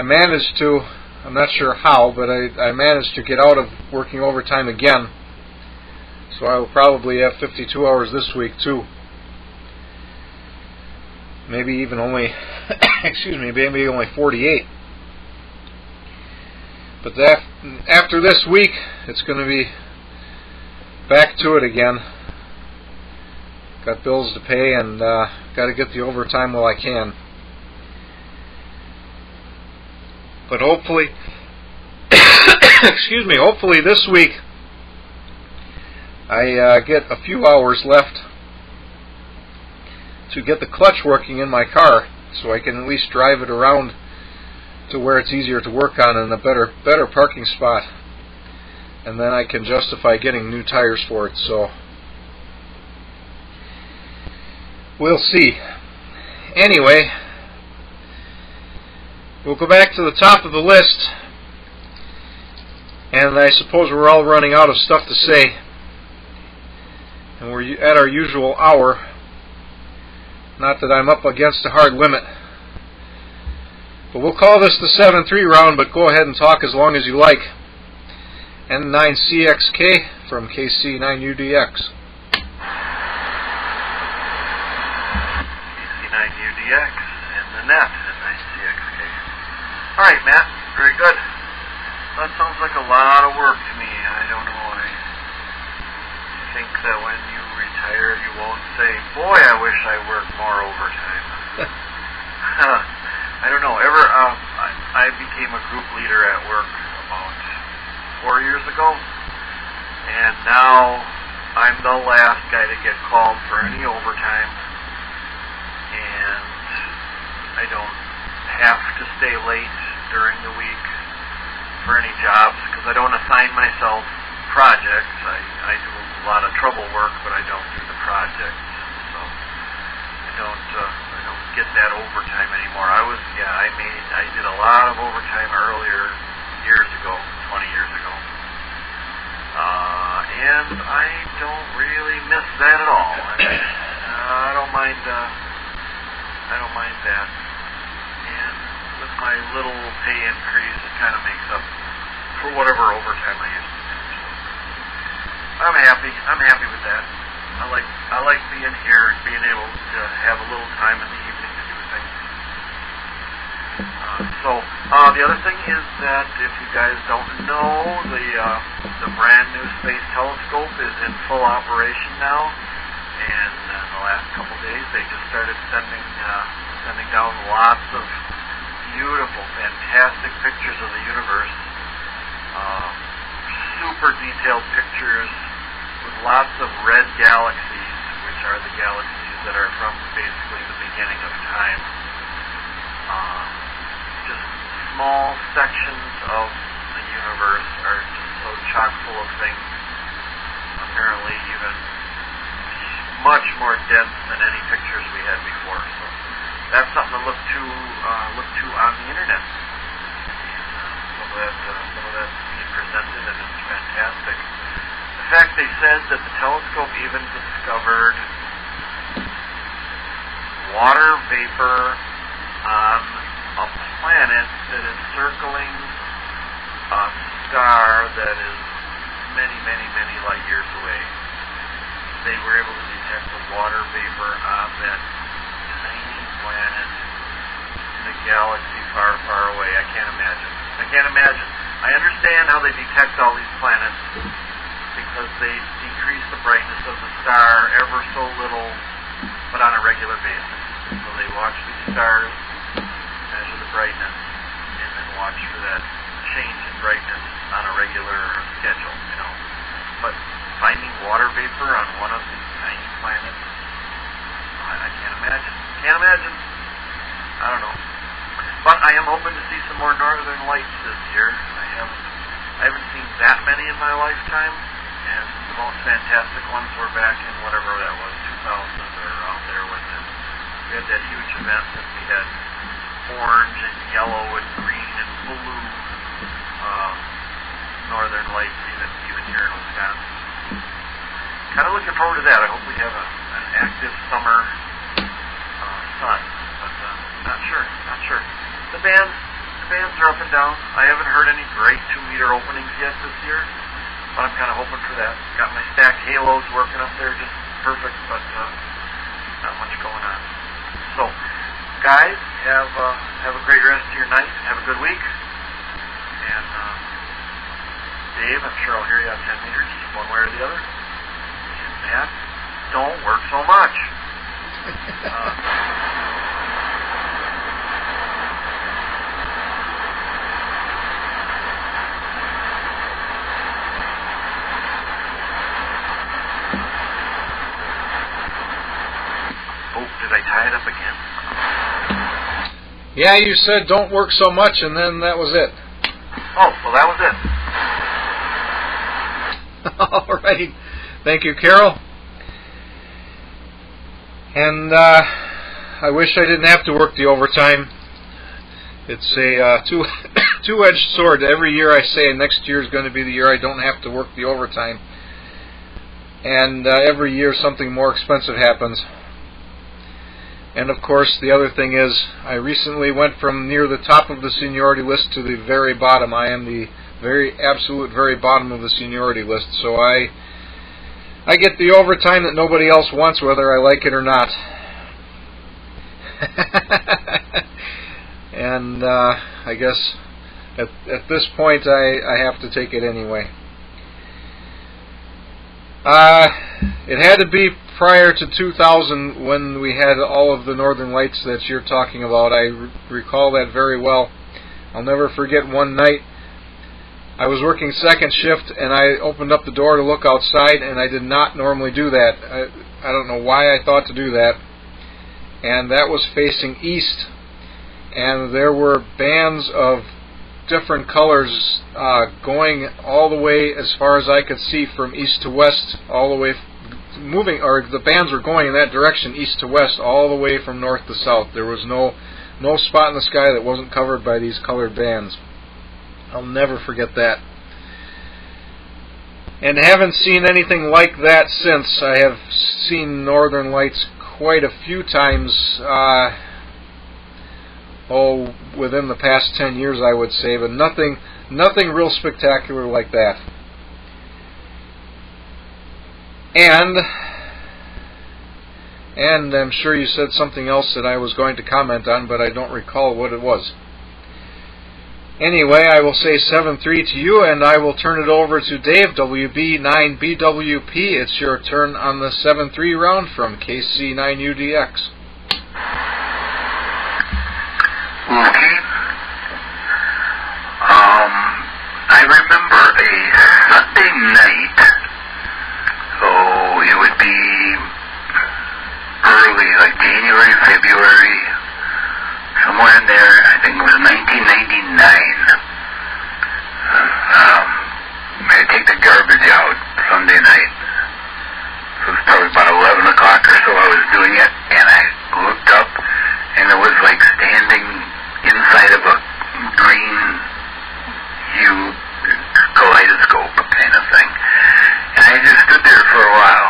managed to, I'm not sure how, but I managed to get out of working overtime again. So I will probably have 52 hours this week too. Maybe even only, maybe only 48. But after this week, it's going to be back to it again. Got bills to pay, and got to get the overtime while I can. But hopefully, hopefully this week I get a few hours left to get the clutch working in my car, so I can at least drive it around to where it's easier to work on in a better parking spot, and then I can justify getting new tires for it. So we'll see. Anyway, we'll go back to the top of the list, and I suppose we're all running out of stuff to say, and we're at our usual hour. Not that I'm up against a hard limit. But we'll call this the 7-3 round, but go ahead and talk as long as you like. N9CXK from KC9UDX. KC9UDX and the net N9CXK. Alright, Matt. Very good. That sounds like a lot of work to me. I don't know. I think that when you retire, you won't say, boy, I wish I worked more overtime. I don't know. I became a group leader at work about 4 years ago, and now I'm the last guy to get called for any overtime, and I don't have to stay late during the week for any jobs because I don't assign myself projects. I do a lot of trouble work, but I don't do the projects, so I don't get that overtime anymore. I did a lot of overtime earlier, years ago, 20 years ago, and I don't really miss that at all. I don't mind that, and with my little pay increase, it kind of makes up for whatever overtime I used to do. I'm happy with that. I like being here and being able to have a little time in the evening to do things. The other thing is that if you guys don't know, the brand new space telescope is in full operation now, and in the last couple days they just started sending down lots of beautiful, fantastic pictures of the universe. Super detailed pictures with lots of red galaxies, which are the galaxies that are from basically the beginning of time. Just small sections of the universe are just so chock full of things, apparently even much more dense than any pictures we had before. So that's something to look to on the internet. Some of that's being presented, and it's fantastic. In fact, they said that the telescope even discovered water vapor on a planet that is circling a star that is many, many, many light years away. They were able to detect the water vapor on that tiny planet in a galaxy far, far away. I can't imagine. I can't imagine. I understand how they detect all these planets because they decrease the brightness of the star ever so little, but on a regular basis. So they watch these stars, measure the brightness, and then watch for that change in brightness on a regular schedule, you know. But finding water vapor on one of these tiny planets, I can't imagine. Can't imagine. I don't know. But I am hoping to see some more northern lights this year. I haven't seen that many in my lifetime, and the most fantastic ones were back in whatever that was, 2000 or around there when we had that huge event and we had orange and yellow and green and blue northern lights even here in Wisconsin. Kind of looking forward to that. I hope we have an active summer sun, but not sure. The bands are up and down. I haven't heard any great 2-meter openings yet this year, but I'm kind of hoping for that. Got my stacked halos working up there just perfect, but not much going on. So, guys, have a great rest of your night. Have a good week. And Dave, I'm sure I'll hear you on 10 meters, one way or the other. And Matt, don't work so much. Did I tie it up again? Yeah, you said don't work so much, and then that was it. Oh, well, that was it. All right. Thank you, Carol. And I wish I didn't have to work the overtime. It's a two-edged sword. Every year I say next year is going to be the year I don't have to work the overtime. And every year something more expensive happens. And of course, the other thing is, I recently went from near the top of the seniority list to the very bottom. I am the absolute very bottom of the seniority list. So I get the overtime that nobody else wants, whether I like it or not. And I guess at this point, I have to take it anyway. It had to be prior to 2000 when we had all of the northern lights that you're talking about. I recall that very well. I'll never forget one night I was working second shift and I opened up the door to look outside, and I did not normally do that. I don't know why I thought to do that. And that was facing east, and there were bands of different colors going all the way as far as I could see from east to west, all the way moving, or the bands were going in that direction, east to west, all the way from north to south. There was no spot in the sky that wasn't covered by these colored bands. I'll never forget that. And haven't seen anything like that since. I have seen northern lights quite a few times, within the past 10 years, I would say, but nothing real spectacular like that. And I'm sure you said something else that I was going to comment on, but I don't recall what it was. Anyway, I will say 7-3 to you, and I will turn it over to Dave, WB9BWP. It's your turn on the 7-3 round from KC9UDX. Okay. I remember a Sunday night, it would be early, like January, February, somewhere in there. I think it was 1999. I had to take the garbage out Sunday night. So it was probably about 11 o'clock or so I was doing it, and I looked up, and it was like standing inside of a green hue kaleidoscope kind of thing. And I just stood there for a while,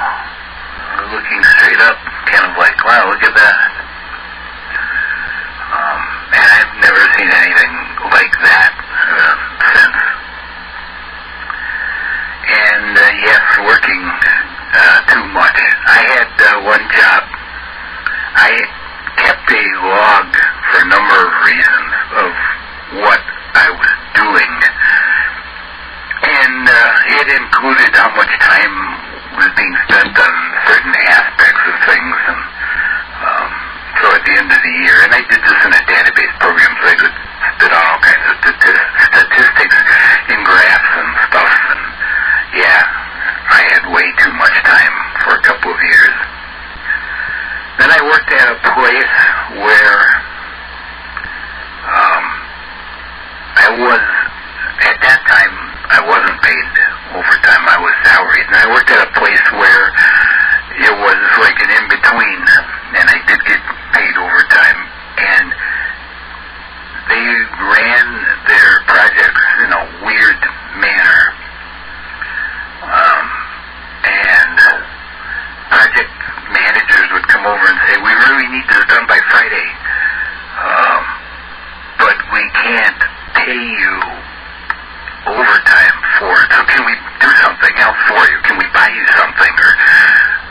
looking straight up, kind of like, wow, look at that. And I've never seen anything like that since. And yes, working too much. I had one job. I kept a log for a number of reasons of what I was doing years. Then I worked at a place where at that time, I wasn't paid overtime. I was salaried. And I worked at a place where it was like an in-between, and I did get paid overtime. And they ran their projects in a weird manner. And project managers would come over and say, we really need this done by Friday. But we can't pay you overtime for it. So can we do something else for you? Can we buy you something or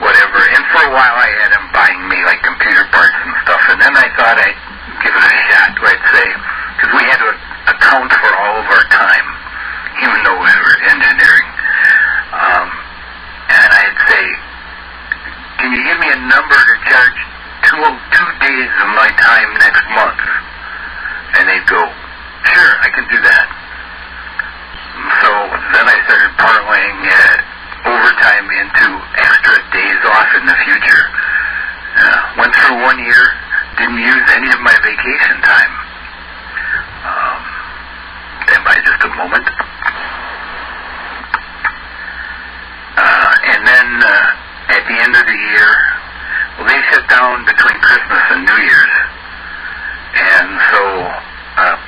whatever? And for a while I had them buying me like computer parts and stuff. And then I thought I'd give it a shot. I'd say, because we had to account for all of our time, even though we were engineering. And I'd say, can you give me a number to charge 2 days of my time next month? And they'd go, sure, I can do that. So then I started parlaying overtime into extra days off in the future. Went through 1 year, didn't use any of my vacation time. Stand by just a moment. And then at the end of the year, well, they shut down between Christmas and New Year's. And so,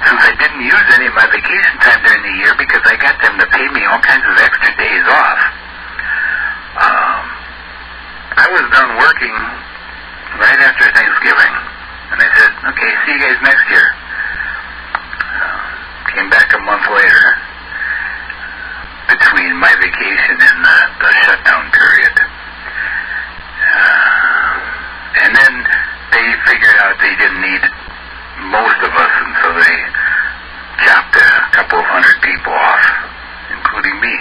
since I didn't use any of my vacation time during the year because I got them to pay me all kinds of extra days off, I was done working right after Thanksgiving. And I said, okay, see you guys next year. Came back a month later between my vacation and the shutdown period. And then they figured out they didn't need most of us, and so they chopped a couple of hundred people off, including me.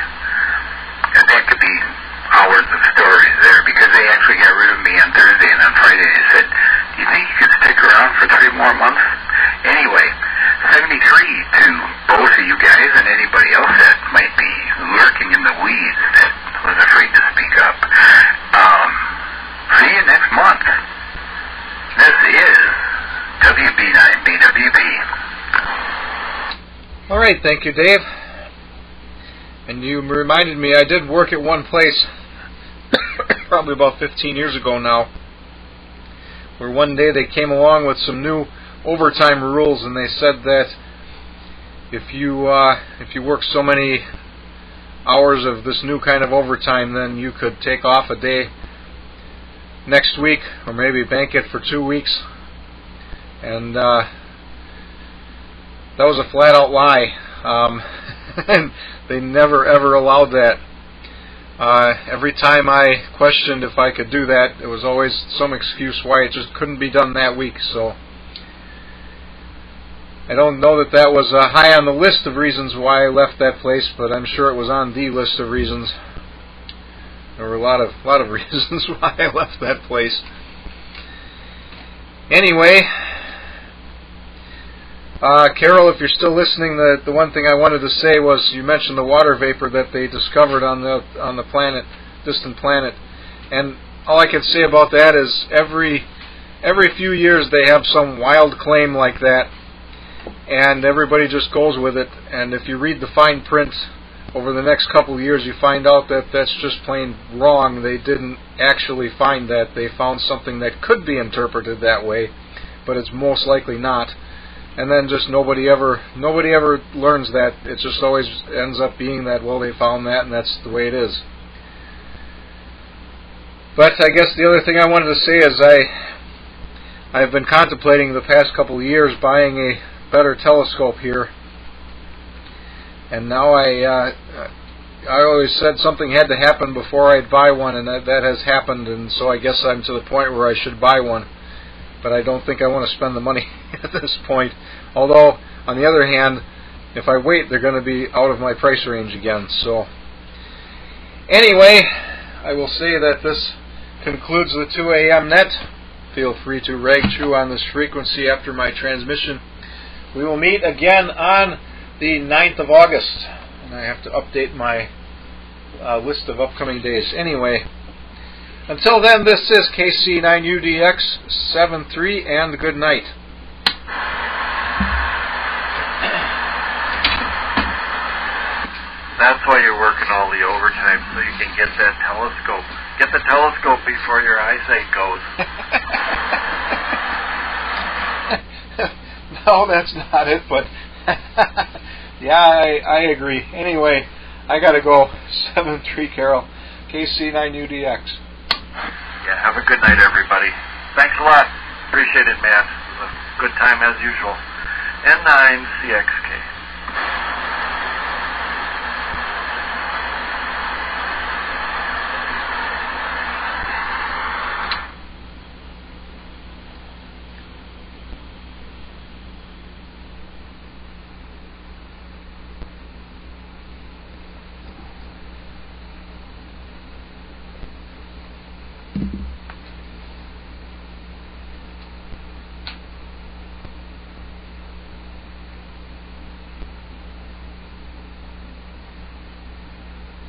And that could be hours of stories there, because they actually got rid of me on Thursday, and on Friday they said, do you think you could stick around for 3 more months? Anyway, 73 to both of you guys and anybody else that might be lurking in the weeds that was afraid to speak up. See you next month. This is WB9BWB. All right, thank you, Dave. And you reminded me, I did work at one place probably about 15 years ago now, where one day they came along with some new overtime rules, and they said that if you work so many hours of this new kind of overtime, then you could take off a day next week, or maybe bank it for 2 weeks. And that was a flat out lie. And they never ever allowed that. Every time I questioned if I could do that, it was always some excuse why it just couldn't be done that week. So I don't know that that was high on the list of reasons why I left that place, but I'm sure it was on the list of reasons. There were a lot of reasons why I left that place. Anyway, Carol, if you're still listening, the one thing I wanted to say was, you mentioned the water vapor that they discovered on the planet, distant planet, and all I can say about that is every few years they have some wild claim like that, and everybody just goes with it. And if you read the fine print over the next couple of years, you find out that that's just plain wrong. They didn't actually find that. They found something that could be interpreted that way, but it's most likely not. And then just nobody ever learns that. It just always ends up being that, well, they found that, and that's the way it is. But I guess the other thing I wanted to say is I've been contemplating the past couple of years buying a better telescope here. And now I always said something had to happen before I'd buy one, and that has happened, and so I guess I'm to the point where I should buy one. But I don't think I want to spend the money at this point. Although, on the other hand, if I wait, they're going to be out of my price range again. So, anyway, I will say that this concludes the 2 a.m. net. Feel free to rag true on this frequency after my transmission. We will meet again on the 9th of August. And I have to update my list of upcoming days. Anyway, Until then, this is KC9UDX73, and good night. That's why you're working all the overtime, so you can get that telescope. Get the telescope before your eyesight goes. No, that's not it, but yeah, I agree. Anyway, I got to go. 7-3 Carol, KC9UDX. Yeah, have a good night, everybody. Thanks a lot. Appreciate it, man. It was a good time as usual. N9CXK.